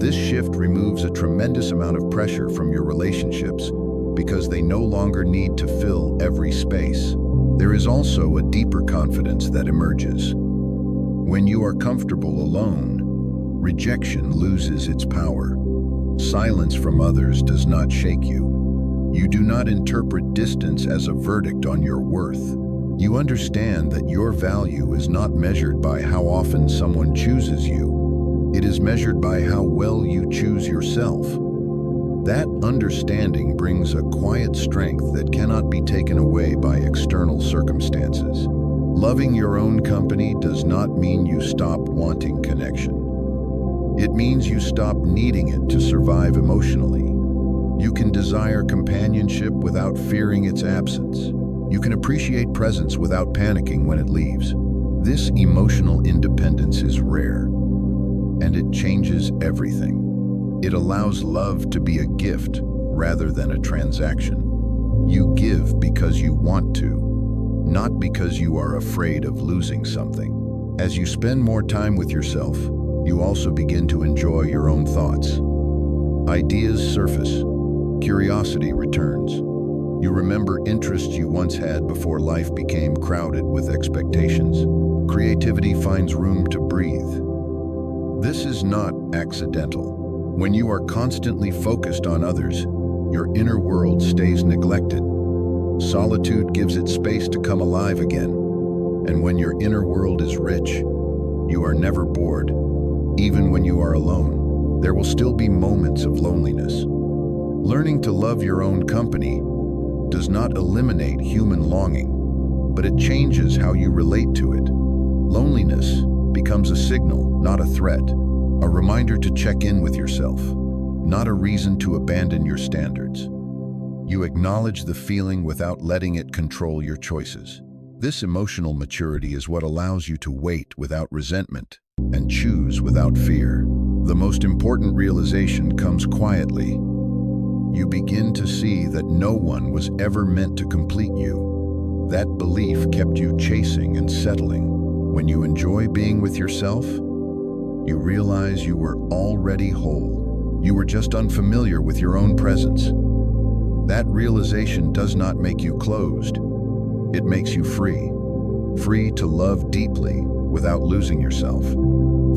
This shift removes a tremendous amount of pressure from your relationships because they no longer need to fill every space. There is also a deeper confidence that emerges. When you are comfortable alone, rejection loses its power. Silence from others does not shake you. You do not interpret distance as a verdict on your worth. You understand that your value is not measured by how often someone chooses you. It is measured by how well you choose yourself. That understanding brings a quiet strength that cannot be taken away by external circumstances. Loving your own company does not mean you stop wanting connection. It means you stop needing it to survive emotionally. You can desire companionship without fearing its absence. You can appreciate presence without panicking when it leaves. This emotional independence is rare, and it changes everything. It allows love to be a gift rather than a transaction. You give because you want to, not because you are afraid of losing something. As you spend more time with yourself, you also begin to enjoy your own thoughts. Ideas surface. Curiosity returns. You remember interests you once had before life became crowded with expectations. Creativity finds room to breathe. This is not accidental. When you are constantly focused on others, your inner world stays neglected. Solitude gives it space to come alive again. And when your inner world is rich, you are never bored. Even when you are alone, there will still be moments of loneliness. Learning to love your own company does not eliminate human longing, but it changes how you relate to it. Loneliness becomes a signal, not a threat, a reminder to check in with yourself, not a reason to abandon your standards. You acknowledge the feeling without letting it control your choices. This emotional maturity is what allows you to wait without resentment and choose without fear. The most important realization comes quietly. You begin to see that no one was ever meant to complete you. That belief kept you chasing and settling. When you enjoy being with yourself, you realize you were already whole. You were just unfamiliar with your own presence. That realization does not make you closed. It makes you free. Free to love deeply without losing yourself.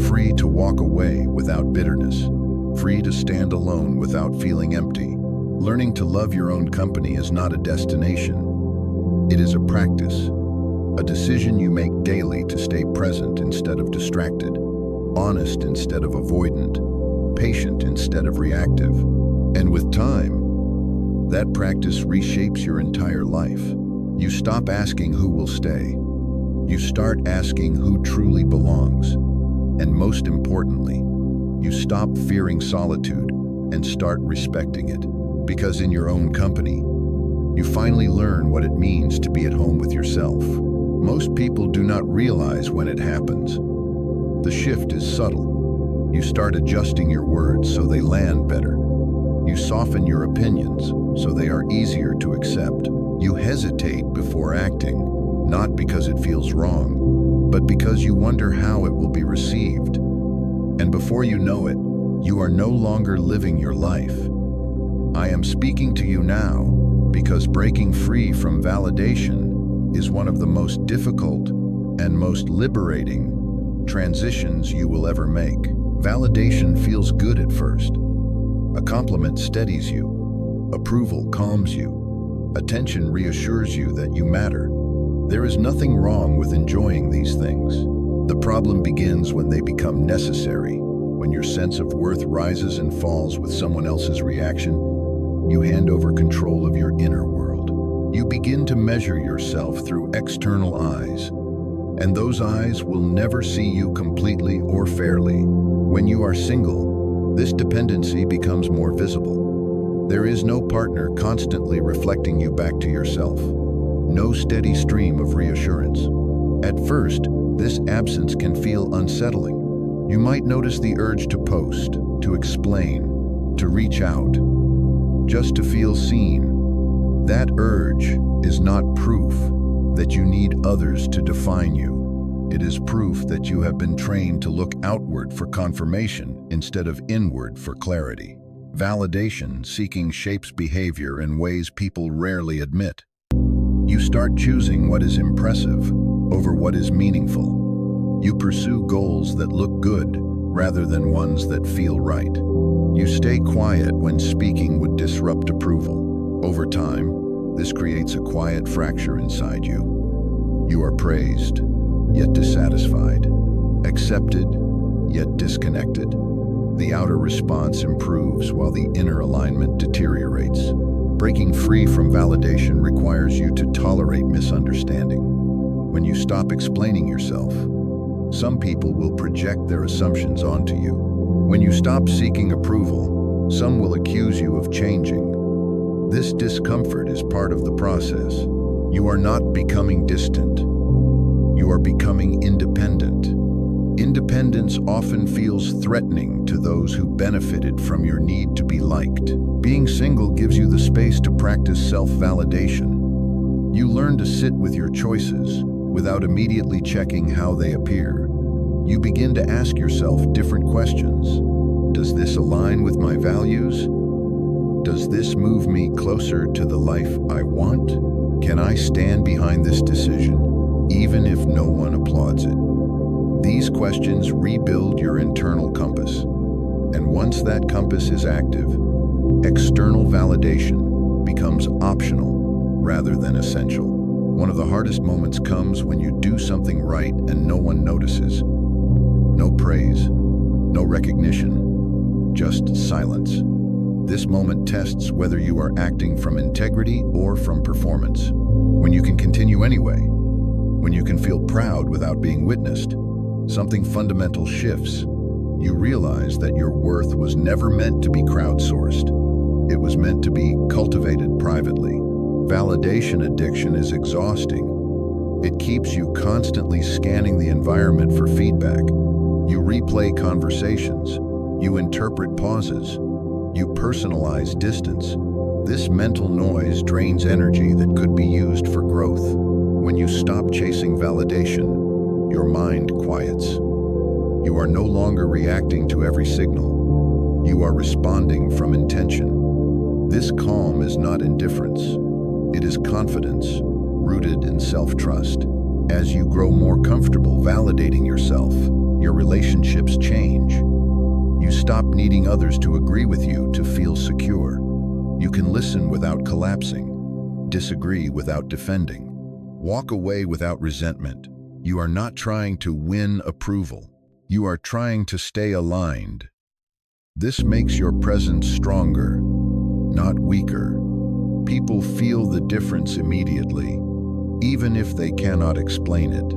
Free to walk away without bitterness. Free to stand alone without feeling empty. Learning to love your own company is not a destination. It is a practice. A decision you make daily to stay present instead of distracted, honest instead of avoidant, patient instead of reactive. And with time, that practice reshapes your entire life. You stop asking who will stay. You start asking who truly belongs. And most importantly, you stop fearing solitude and start respecting it. Because in your own company, you finally learn what it means to be at home with yourself. Most people do not realize when it happens. The shift is subtle. You start adjusting your words so they land better. You soften your opinions so they are easier to accept. You hesitate before acting, not because it feels wrong, but because you wonder how it will be received. And before you know it, you are no longer living your life. I am speaking to you now because breaking free from validation is one of the most difficult and most liberating transitions you will ever make. Validation feels good at first. A compliment steadies you. Approval calms you. Attention reassures you that you matter. There is nothing wrong with enjoying these things. The problem begins when they become necessary. When your sense of worth rises and falls with someone else's reaction, you hand over control of your inner world. You begin to measure yourself through external eyes, and those eyes will never see you completely or fairly. When you are single, this dependency becomes more visible. There is no partner constantly reflecting you back to yourself. No steady stream of reassurance. At first, this absence can feel unsettling. You might notice the urge to post, to explain, to reach out, just to feel seen. That urge is not proof that you need others to define you. It is proof that you have been trained to look outward for confirmation instead of inward for clarity. Validation seeking shapes behavior in ways people rarely admit. You start choosing what is impressive over what is meaningful. You pursue goals that look good rather than ones that feel right. You stay quiet when speaking would disrupt approval. Over time, this creates a quiet fracture inside you. You are praised, yet dissatisfied, accepted, yet disconnected. The outer response improves while the inner alignment deteriorates. Breaking free from validation requires you to tolerate misunderstanding. When you stop explaining yourself, some people will project their assumptions onto you. When you stop seeking approval, some will accuse you of changing. This discomfort is part of the process. You are not becoming distant. You are becoming independent. Independence often feels threatening to those who benefited from your need to be liked. Being single gives you the space to practice self-validation. You learn to sit with your choices without immediately checking how they appear. You begin to ask yourself different questions. Does this align with my values? Does this move me closer to the life I want? Can I stand behind this decision, even if no one applauds it? These questions rebuild your internal compass. And once that compass is active, external validation becomes optional rather than essential. One of the hardest moments comes when you do something right and no one notices. No praise, no recognition, just silence. This moment tests whether you are acting from integrity or from performance. When you can continue anyway, when you can feel proud without being witnessed, something fundamental shifts. You realize that your worth was never meant to be crowdsourced. It was meant to be cultivated privately. Validation addiction is exhausting. It keeps you constantly scanning the environment for feedback. You replay conversations. You interpret pauses. You personalize distance. This mental noise drains energy that could be used for growth. When you stop chasing validation, your mind quiets. You are no longer reacting to every signal. You are responding from intention. This calm is not indifference. It is confidence, rooted in self-trust. As you grow more comfortable validating yourself, your relationships change. You stop needing others to agree with you to feel secure. You can listen without collapsing, disagree without defending, Walk away without resentment. You are not trying to win approval. You are trying to stay aligned. This makes your presence stronger, not weaker. People feel the difference immediately, even if they cannot explain it.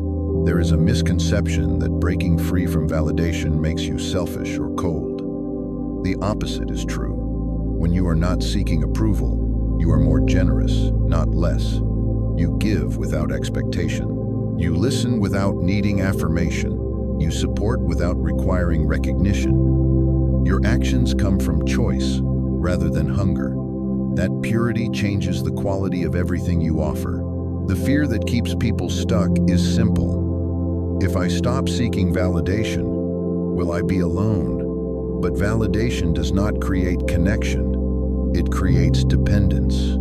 There is a misconception that breaking free from validation makes you selfish or cold. The opposite is true. When you are not seeking approval, you are more generous, not less. You give without expectation. You listen without needing affirmation. You support without requiring recognition. Your actions come from choice rather than hunger. That purity changes the quality of everything you offer. The fear that keeps people stuck is simple. If I stop seeking validation, will I be alone? But validation does not create connection. It creates dependence.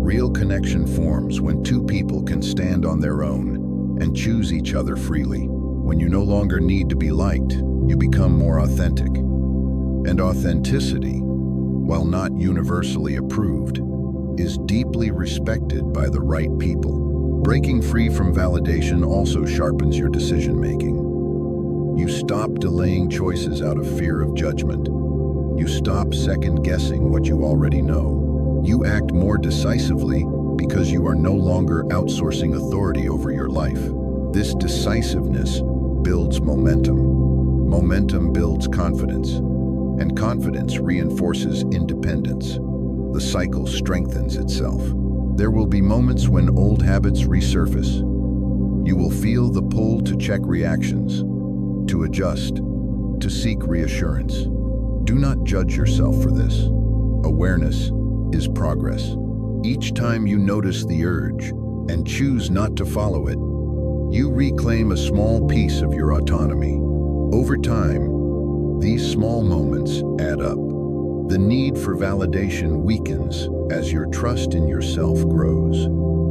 Real connection forms when two people can stand on their own and choose each other freely. When you no longer need to be liked, you become more authentic. And authenticity, while not universally approved, is deeply respected by the right people. Breaking free from validation also sharpens your decision-making. You stop delaying choices out of fear of judgment. You stop second-guessing what you already know. You act more decisively because you are no longer outsourcing authority over your life. This decisiveness builds momentum. Momentum builds confidence, and confidence reinforces independence. The cycle strengthens itself. There will be moments when old habits resurface. You will feel the pull to check reactions, to adjust, to seek reassurance. Do not judge yourself for this. Awareness is progress. Each time you notice the urge and choose not to follow it, you reclaim a small piece of your autonomy. Over time, these small moments add up. The need for validation weakens as your trust in yourself grows.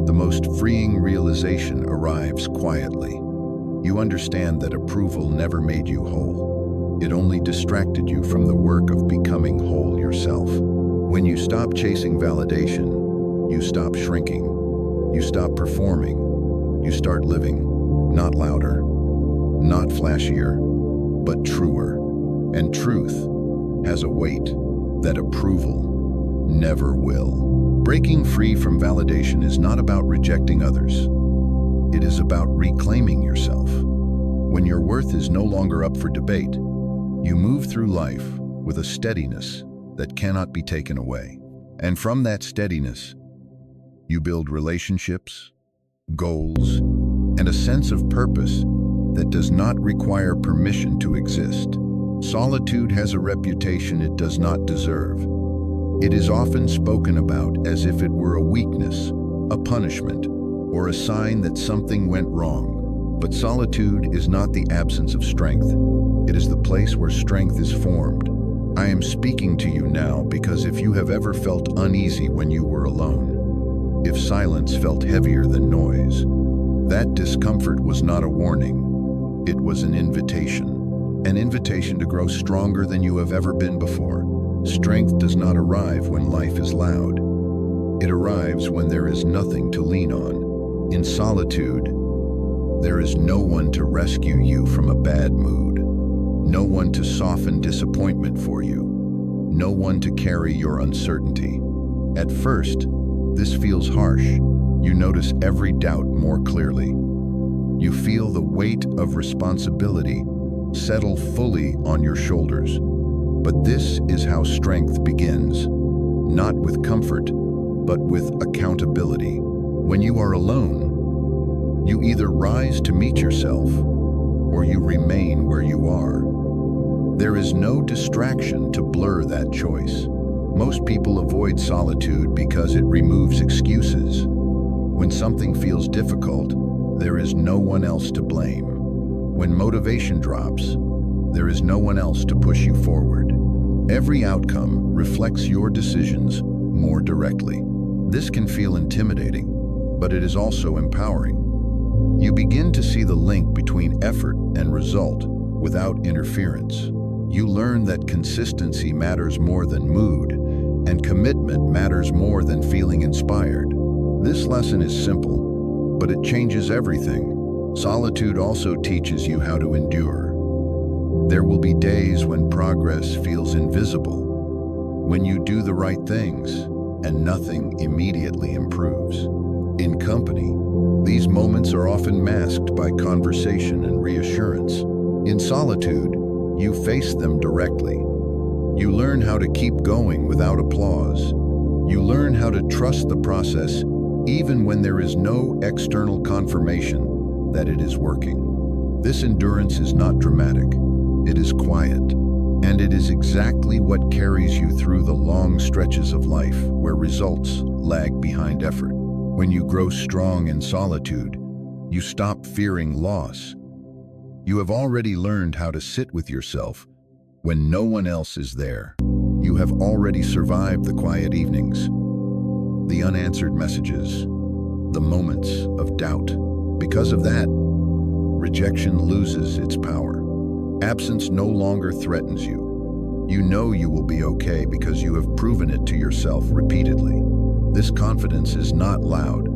The most freeing realization arrives quietly. You understand that approval never made you whole. It only distracted you from the work of becoming whole yourself. When you stop chasing validation, you stop shrinking. You stop performing. You start living, not louder, not flashier, but truer. And truth has a weight that approval never will. Breaking free from validation is not about rejecting others. It is about reclaiming yourself. When your worth is no longer up for debate, you move through life with a steadiness that cannot be taken away. And from that steadiness, you build relationships, goals, and a sense of purpose that does not require permission to exist. Solitude has a reputation it does not deserve. It is often spoken about as if it were a weakness, a punishment, or a sign that something went wrong. But solitude is not the absence of strength. It is the place where strength is formed. I am speaking to you now because if you have ever felt uneasy when you were alone, if silence felt heavier than noise, that discomfort was not a warning. It was an invitation to grow stronger than you have ever been before. Strength does not arrive when life is loud. It arrives when there is nothing to lean on. In solitude, there is no one to rescue you from a bad mood, no one to soften disappointment for you, no one to carry your uncertainty. At first, this feels harsh. You notice every doubt more clearly. You feel the weight of responsibility settle fully on your shoulders. But this is how strength begins, not with comfort, but with accountability. When you are alone, you either rise to meet yourself or you remain where you are. There is no distraction to blur that choice. Most people avoid solitude because it removes excuses. When something feels difficult, there is no one else to blame. When motivation drops, there is no one else to push you forward. Every outcome reflects your decisions more directly. This can feel intimidating, but it is also empowering. You begin to see the link between effort and result without interference. You learn that consistency matters more than mood, and commitment matters more than feeling inspired. This lesson is simple. but it changes everything. Solitude also teaches you how to endure. There will be days when progress feels invisible, when you do the right things and nothing immediately improves. In company, these moments are often masked by conversation and reassurance. In solitude, you face them directly. You learn how to keep going without applause. You learn how to trust the process even when there is no external confirmation that it is working. This endurance is not dramatic. It is quiet, and it is exactly what carries you through the long stretches of life where results lag behind effort. When you grow strong in solitude, you stop fearing loss. You have already learned how to sit with yourself when no one else is there. You have already survived the quiet evenings, the unanswered messages, the moments of doubt. Because of that, rejection loses its power. Absence no longer threatens you. You know you will be okay because you have proven it to yourself repeatedly. This confidence is not loud,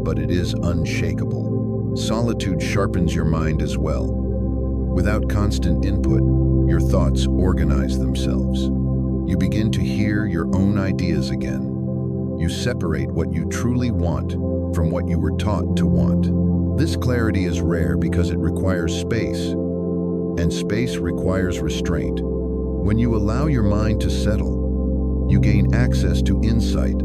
but it is unshakable. Solitude sharpens your mind as well. Without constant input, your thoughts organize themselves. You begin to hear your own ideas again. You separate what you truly want from what you were taught to want. This clarity is rare because it requires space, and space requires restraint. When you allow your mind to settle, you gain access to insight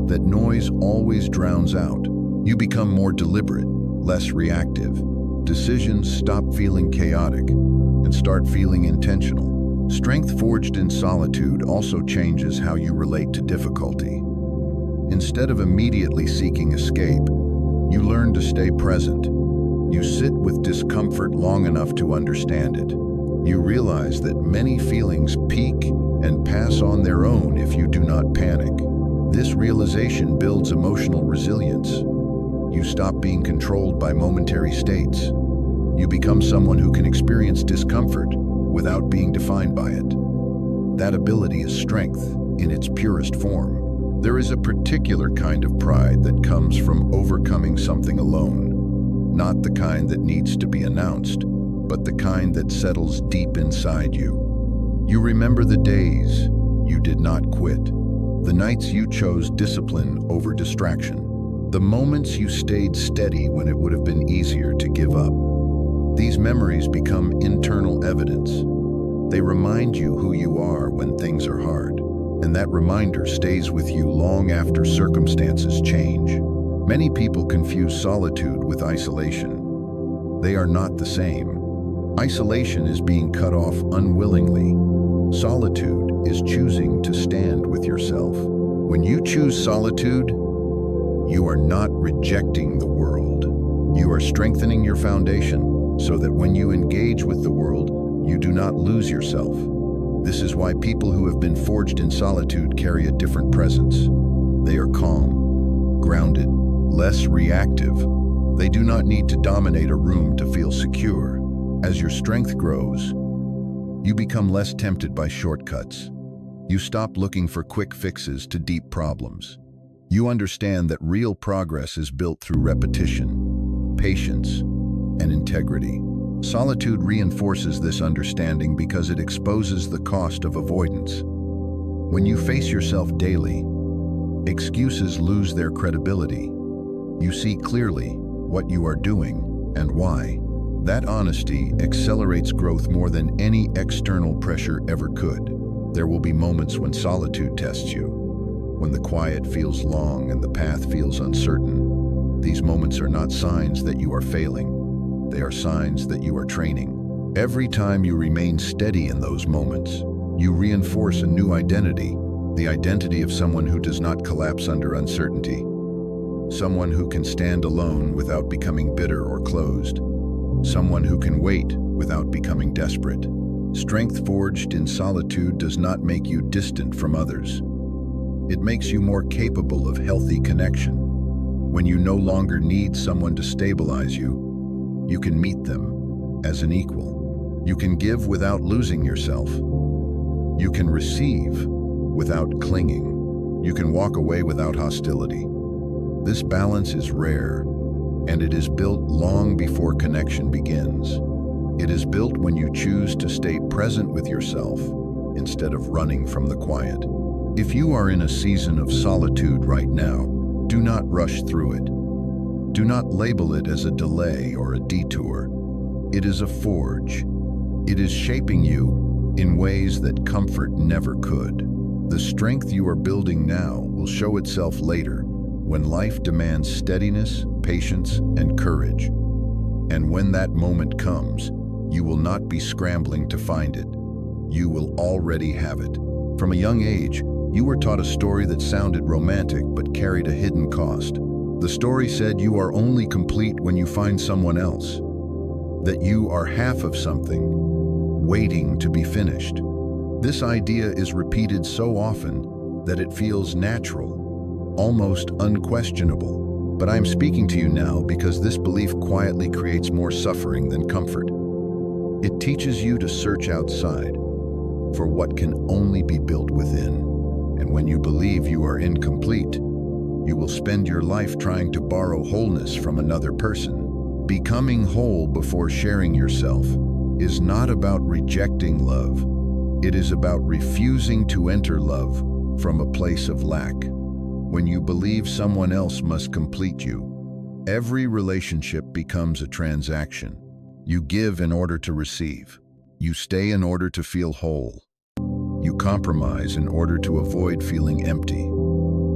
that noise always drowns out. You become more deliberate, less reactive. Decisions stop feeling chaotic and start feeling intentional. Strength forged in solitude also changes how you relate to difficulty. Instead of immediately seeking escape, you learn to stay present. You sit with discomfort long enough to understand it. You realize that many feelings peak and pass on their own if you do not panic. This realization builds emotional resilience. You stop being controlled by momentary states. You become someone who can experience discomfort without being defined by it. That ability is strength in its purest form. There is a particular kind of pride that comes from overcoming something alone. Not the kind that needs to be announced, but the kind that settles deep inside you. You remember the days you did not quit, the nights you chose discipline over distraction, the moments you stayed steady when it would have been easier to give up. These memories become internal evidence. They remind you who you are when things are hard, and that reminder stays with you long after circumstances change. Many people confuse solitude with isolation. They are not the same. Isolation is being cut off unwillingly. Solitude is choosing to stand with yourself. When you choose solitude, you are not rejecting the world. You are strengthening your foundation so that when you engage with the world, you do not lose yourself. This is why people who have been forged in solitude carry a different presence. They are calm, grounded, less reactive. They do not need to dominate a room to feel secure. As your strength grows, you become less tempted by shortcuts. You stop looking for quick fixes to deep problems. You understand that real progress is built through repetition, patience, and integrity. Solitude reinforces this understanding because it exposes the cost of avoidance. When you face yourself daily, excuses lose their credibility. You see clearly what you are doing and why. That honesty accelerates growth more than any external pressure ever could. There will be moments when solitude tests you, when the quiet feels long and the path feels uncertain. These moments are not signs that you are failing. They are signs that you are training. Every time you remain steady in those moments, you reinforce a new identity, the identity of someone who does not collapse under uncertainty. Someone who can stand alone without becoming bitter or closed. Someone who can wait without becoming desperate. Strength forged in solitude does not make you distant from others. It makes you more capable of healthy connection. When you no longer need someone to stabilize you, you can meet them as an equal. You can give without losing yourself. You can receive without clinging. You can walk away without hostility. This balance is rare, and it is built long before connection begins. It is built when you choose to stay present with yourself instead of running from the quiet. If you are in a season of solitude right now, do not rush through it. Do not label it as a delay or a detour. It is a forge. It is shaping you in ways that comfort never could. The strength you are building now will show itself later when life demands steadiness, patience, and courage. And when that moment comes, you will not be scrambling to find it. You will already have it. From a young age, you were taught a story that sounded romantic but carried a hidden cost. The story said you are only complete when you find someone else, that you are half of something, waiting to be finished. This idea is repeated so often that it feels natural, almost unquestionable. But I'm speaking to you now because this belief quietly creates more suffering than comfort. It teaches you to search outside for what can only be built within. And when you believe you are incomplete, you will spend your life trying to borrow wholeness from another person. Becoming whole before sharing yourself is not about rejecting love. It is about refusing to enter love from a place of lack. When you believe someone else must complete you, every relationship becomes a transaction. You give in order to receive. You stay in order to feel whole. You compromise in order to avoid feeling empty.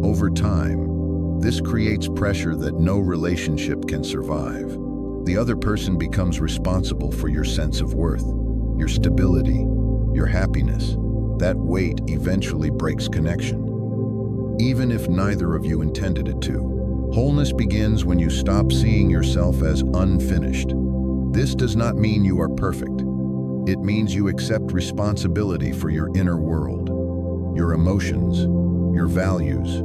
Over time, this creates pressure that no relationship can survive. The other person becomes responsible for your sense of worth, your stability, your happiness. That weight eventually breaks connection, even if neither of you intended it to. Wholeness begins when you stop seeing yourself as unfinished. This does not mean you are perfect. It means you accept responsibility for your inner world, your emotions, your values,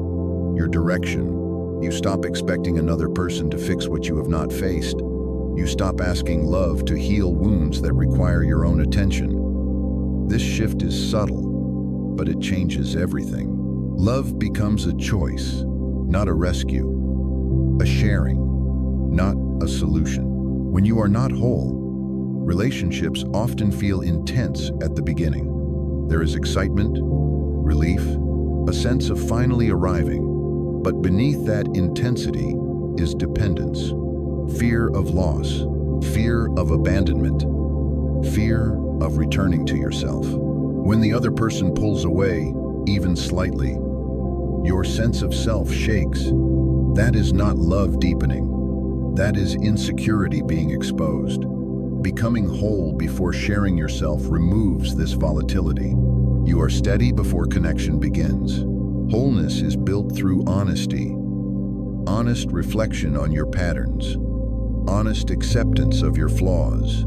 your direction. You stop expecting another person to fix what you have not faced. You stop asking love to heal wounds that require your own attention. This shift is subtle, but it changes everything. Love becomes a choice, not a rescue, a sharing, not a solution. When you are not whole, relationships often feel intense at the beginning. There is excitement, relief, a sense of finally arriving, but beneath that intensity is dependence, fear of loss, fear of abandonment, fear of returning to yourself. When the other person pulls away, even slightly, your sense of self shakes. That is not love deepening. That is insecurity being exposed. Becoming whole before sharing yourself removes this volatility. You are steady before connection begins. Wholeness is built through honesty, honest reflection on your patterns, honest acceptance of your flaws,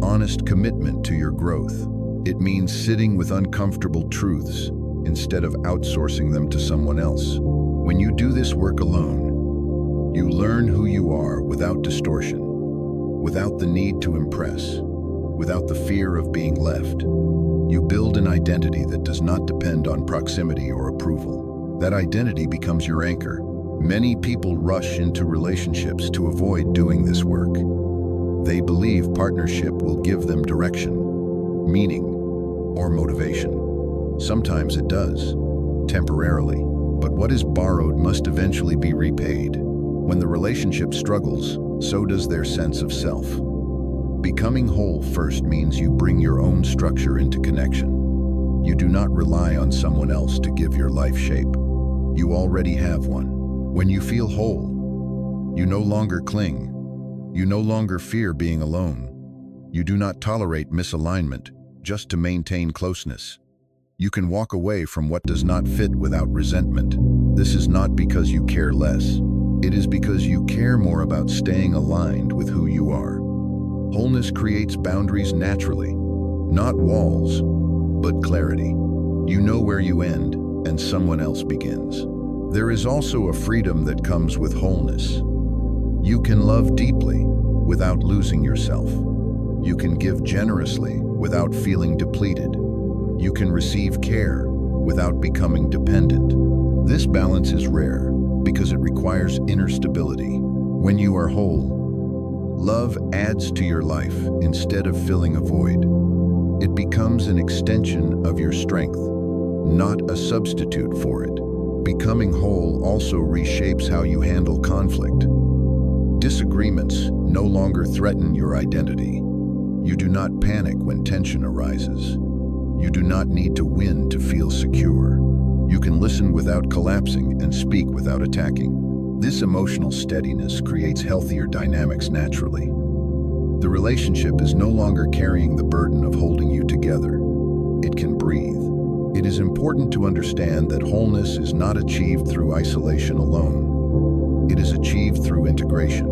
honest commitment to your growth. It means sitting with uncomfortable truths instead of outsourcing them to someone else. When you do this work alone, you learn who you are without distortion, without the need to impress, without the fear of being left. You build an identity that does not depend on proximity or approval. That identity becomes your anchor. Many people rush into relationships to avoid doing this work. They believe partnership will give them direction, meaning, or motivation. Sometimes it does, temporarily, but what is borrowed must eventually be repaid. When the relationship struggles, so does their sense of self. Becoming whole first means you bring your own structure into connection. You do not rely on someone else to give your life shape. You already have one. When you feel whole, you no longer cling. You no longer fear being alone. You do not tolerate misalignment just to maintain closeness. You can walk away from what does not fit without resentment. This is not because you care less. It is because you care more about staying aligned with who you are. Wholeness creates boundaries naturally, not walls, but clarity. You know where you end and someone else begins. There is also a freedom that comes with wholeness. You can love deeply without losing yourself. You can give generously without feeling depleted. You can receive care without becoming dependent. This balance is rare because it requires inner stability. When you are whole, love adds to your life instead of filling a void. It becomes an extension of your strength, not a substitute for it. Becoming whole also reshapes how you handle conflict. Disagreements no longer threaten your identity. You do not panic when tension arises. You do not need to win to feel secure. You can listen without collapsing and speak without attacking. This emotional steadiness creates healthier dynamics naturally. The relationship is no longer carrying the burden of holding you together. It can breathe. It is important to understand that wholeness is not achieved through isolation alone. It is achieved through integration.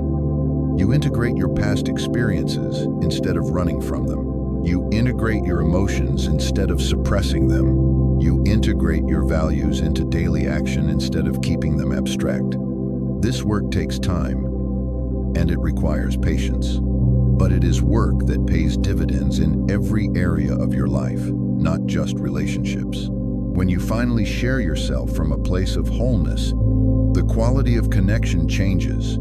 You integrate your past experiences instead of running from them. You integrate your emotions instead of suppressing them. You integrate your values into daily action instead of keeping them abstract. This work takes time, and it requires patience. But it is work that pays dividends in every area of your life, not just relationships. When you finally share yourself from a place of wholeness, the quality of connection changes.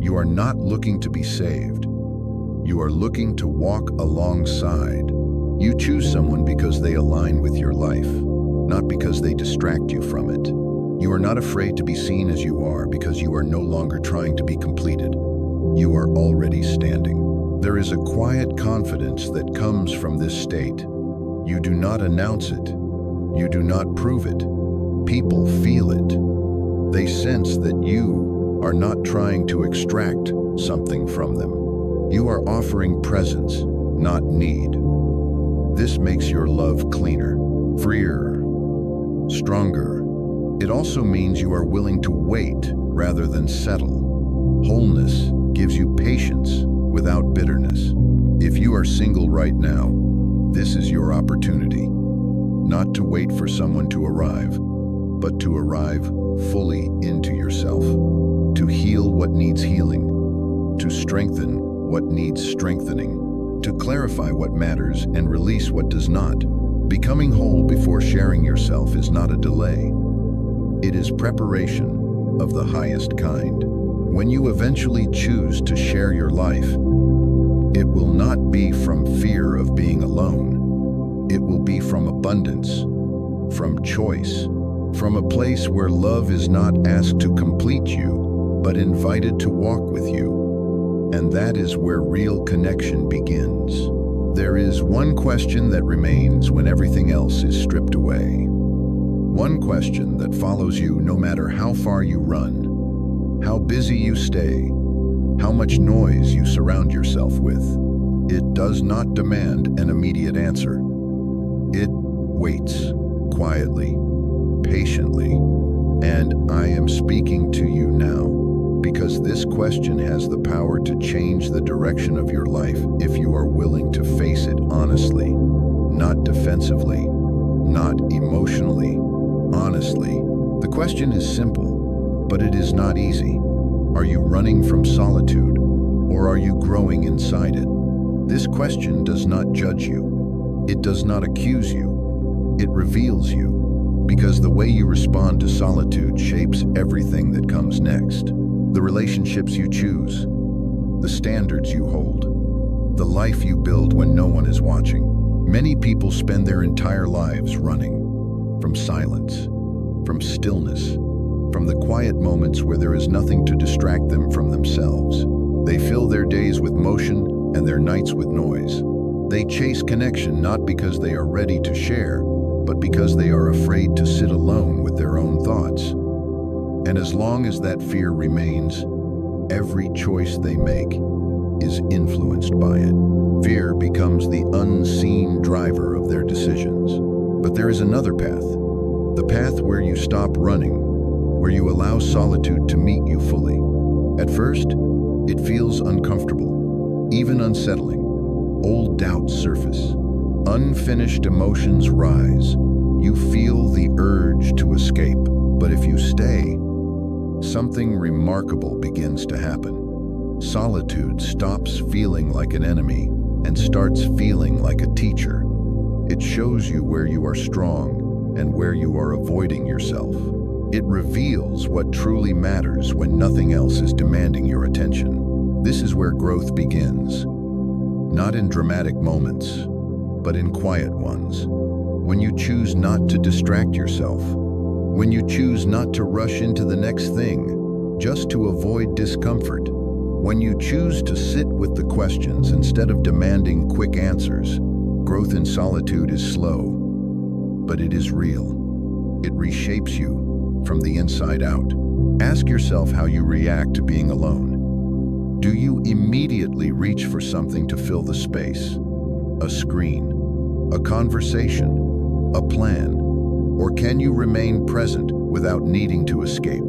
You are not looking to be saved. You are looking to walk alongside. You choose someone because they align with your life, not because they distract you from it. You are not afraid to be seen as you are because you are no longer trying to be completed. You are already standing. There is a quiet confidence that comes from this state. You do not announce it. You do not prove it. People feel it. They sense that you are not trying to extract something from them. You are offering presence, not need. This makes your love cleaner, freer, stronger. It also means you are willing to wait rather than settle. Wholeness gives you patience without bitterness. If you are single right now, this is your opportunity. Not to wait for someone to arrive, but to arrive fully into yourself. To heal what needs healing. To strengthen what needs strengthening. To clarify what matters and release what does not. Becoming whole before sharing yourself is not a delay. It is preparation of the highest kind. When you eventually choose to share your life, it will not be from fear of being alone. It will be from abundance, from choice, from a place where love is not asked to complete you, but invited to walk with you. And that is where real connection begins. There is one question that remains when everything else is stripped away. One question that follows you no matter how far you run, how busy you stay, how much noise you surround yourself with. It does not demand an immediate answer. It waits quietly, patiently, and I am speaking to you now because this question has the power to change the direction of your life if you are willing to face it honestly, not defensively, not emotionally, honestly. The question is simple, but it is not easy. Are you running from solitude, or are you growing inside it? This question does not judge you. It does not accuse you. It reveals you, because the way you respond to solitude shapes everything that comes next. The relationships you choose, the standards you hold, the life you build when no one is watching. Many people spend their entire lives running from silence, from stillness, from the quiet moments where there is nothing to distract them from themselves. They fill their days with motion and their nights with noise. They chase connection not because they are ready to share, but because they are afraid to sit alone with their own thoughts. And as long as that fear remains, every choice they make is influenced by it. Fear becomes the unseen driver of their decisions. But there is another path, the path where you stop running, where you allow solitude to meet you fully. At first, it feels uncomfortable, even unsettling. Old doubts surface. Unfinished emotions rise. You feel the urge to escape. But if you stay, something remarkable begins to happen. Solitude stops feeling like an enemy and starts feeling like a teacher. It shows you where you are strong and where you are avoiding yourself. It reveals what truly matters when nothing else is demanding your attention. This is where growth begins. Not in dramatic moments, but in quiet ones. When you choose not to distract yourself. When you choose not to rush into the next thing, just to avoid discomfort. When you choose to sit with the questions instead of demanding quick answers. Growth in solitude is slow, but it is real. It reshapes you from the inside out. Ask yourself how you react to being alone. Do you immediately reach for something to fill the space? A screen, a conversation, a plan? Or can you remain present without needing to escape?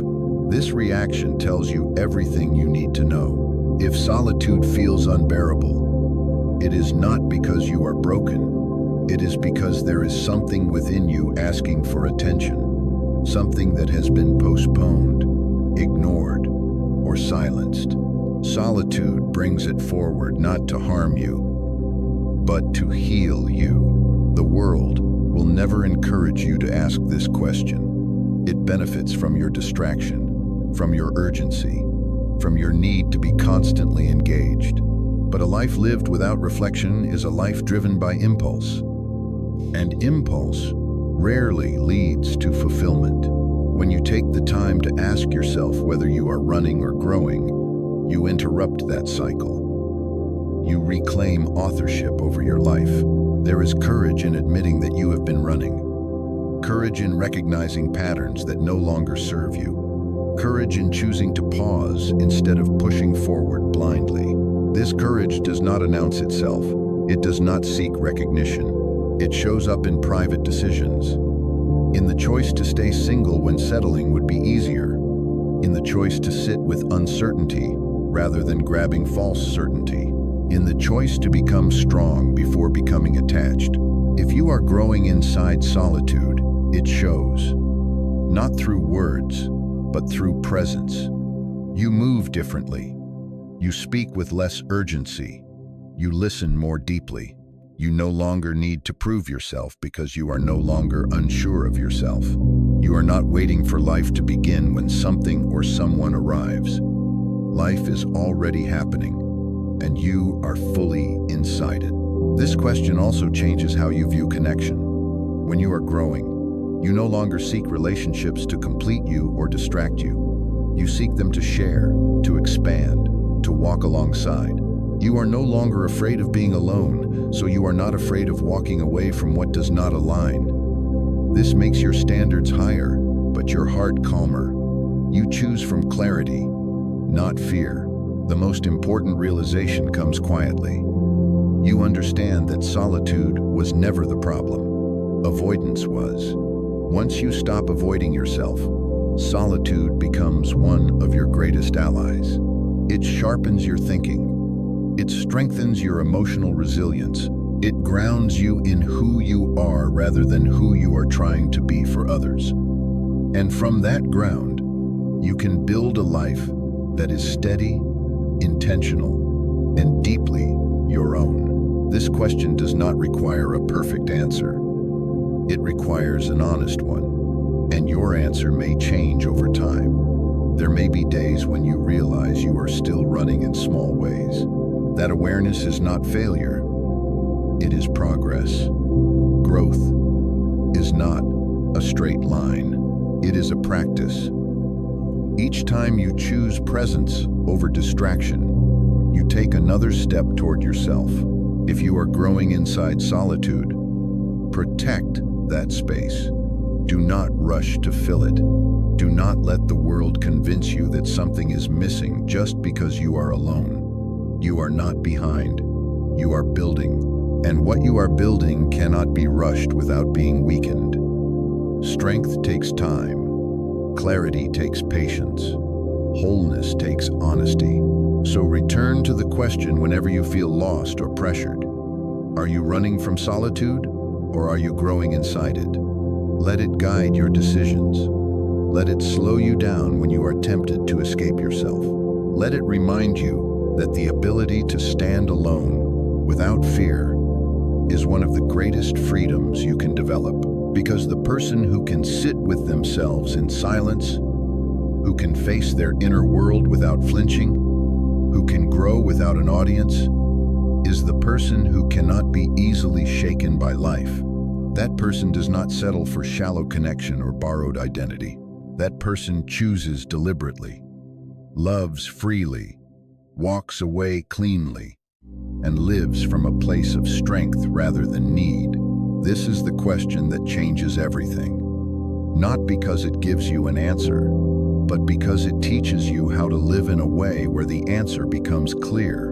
This reaction tells you everything you need to know. If solitude feels unbearable, it is not because you are broken. It is because there is something within you asking for attention, something that has been postponed, ignored, or silenced. Solitude brings it forward not to harm you, but to heal you. The world will never encourage you to ask this question. It benefits from your distraction, from your urgency, from your need to be constantly engaged. But a life lived without reflection is a life driven by impulse. And impulse rarely leads to fulfillment. When you take the time to ask yourself whether you are running or growing, you interrupt that cycle. You reclaim authorship over your life. There is courage in admitting that you have been running. Courage in recognizing patterns that no longer serve you. Courage in choosing to pause instead of pushing forward blindly. This courage does not announce itself. It does not seek recognition. It shows up in private decisions. In the choice to stay single when settling would be easier. In the choice to sit with uncertainty rather than grabbing false certainty. In the choice to become strong before becoming attached. If you are growing inside solitude, it shows. Not through words, but through presence. You move differently. You speak with less urgency. You listen more deeply. You no longer need to prove yourself because you are no longer unsure of yourself. You are not waiting for life to begin when something or someone arrives. Life is already happening, and you are fully inside it. This question also changes how you view connection. When you are growing, you no longer seek relationships to complete you or distract you. You seek them to share, to expand, to walk alongside. You are no longer afraid of being alone, so you are not afraid of walking away from what does not align. This makes your standards higher, but your heart calmer. You choose from clarity, not fear. The most important realization comes quietly. You understand that solitude was never the problem. Avoidance was. Once you stop avoiding yourself, solitude becomes one of your greatest allies. It sharpens your thinking. It strengthens your emotional resilience. It grounds you in who you are rather than who you are trying to be for others. And from that ground, you can build a life that is steady, intentional, and deeply your own. This question does not require a perfect answer. It requires an honest one, and your answer may change over time. There may be days when you realize you are still running in small ways. That awareness is not failure, it is progress. Growth is not a straight line, it is a practice. Each time you choose presence over distraction, you take another step toward yourself. If you are growing inside solitude, protect that space. Do not rush to fill it. Do not let the world convince you that something is missing just because you are alone. You are not behind. You are building. And what you are building cannot be rushed without being weakened. Strength takes time. Clarity takes patience. Wholeness takes honesty. So return to the question whenever you feel lost or pressured. Are you running from solitude, or are you growing inside it? Let it guide your decisions. Let it slow you down when you are tempted to escape yourself. Let it remind you that the ability to stand alone without fear is one of the greatest freedoms you can develop. Because the person who can sit with themselves in silence, who can face their inner world without flinching, who can grow without an audience, is the person who cannot be easily shaken by life. That person does not settle for shallow connection or borrowed identity. That person chooses deliberately, loves freely, walks away cleanly, and lives from a place of strength rather than need. This is the question that changes everything. Not because it gives you an answer, but because it teaches you how to live in a way where the answer becomes clear.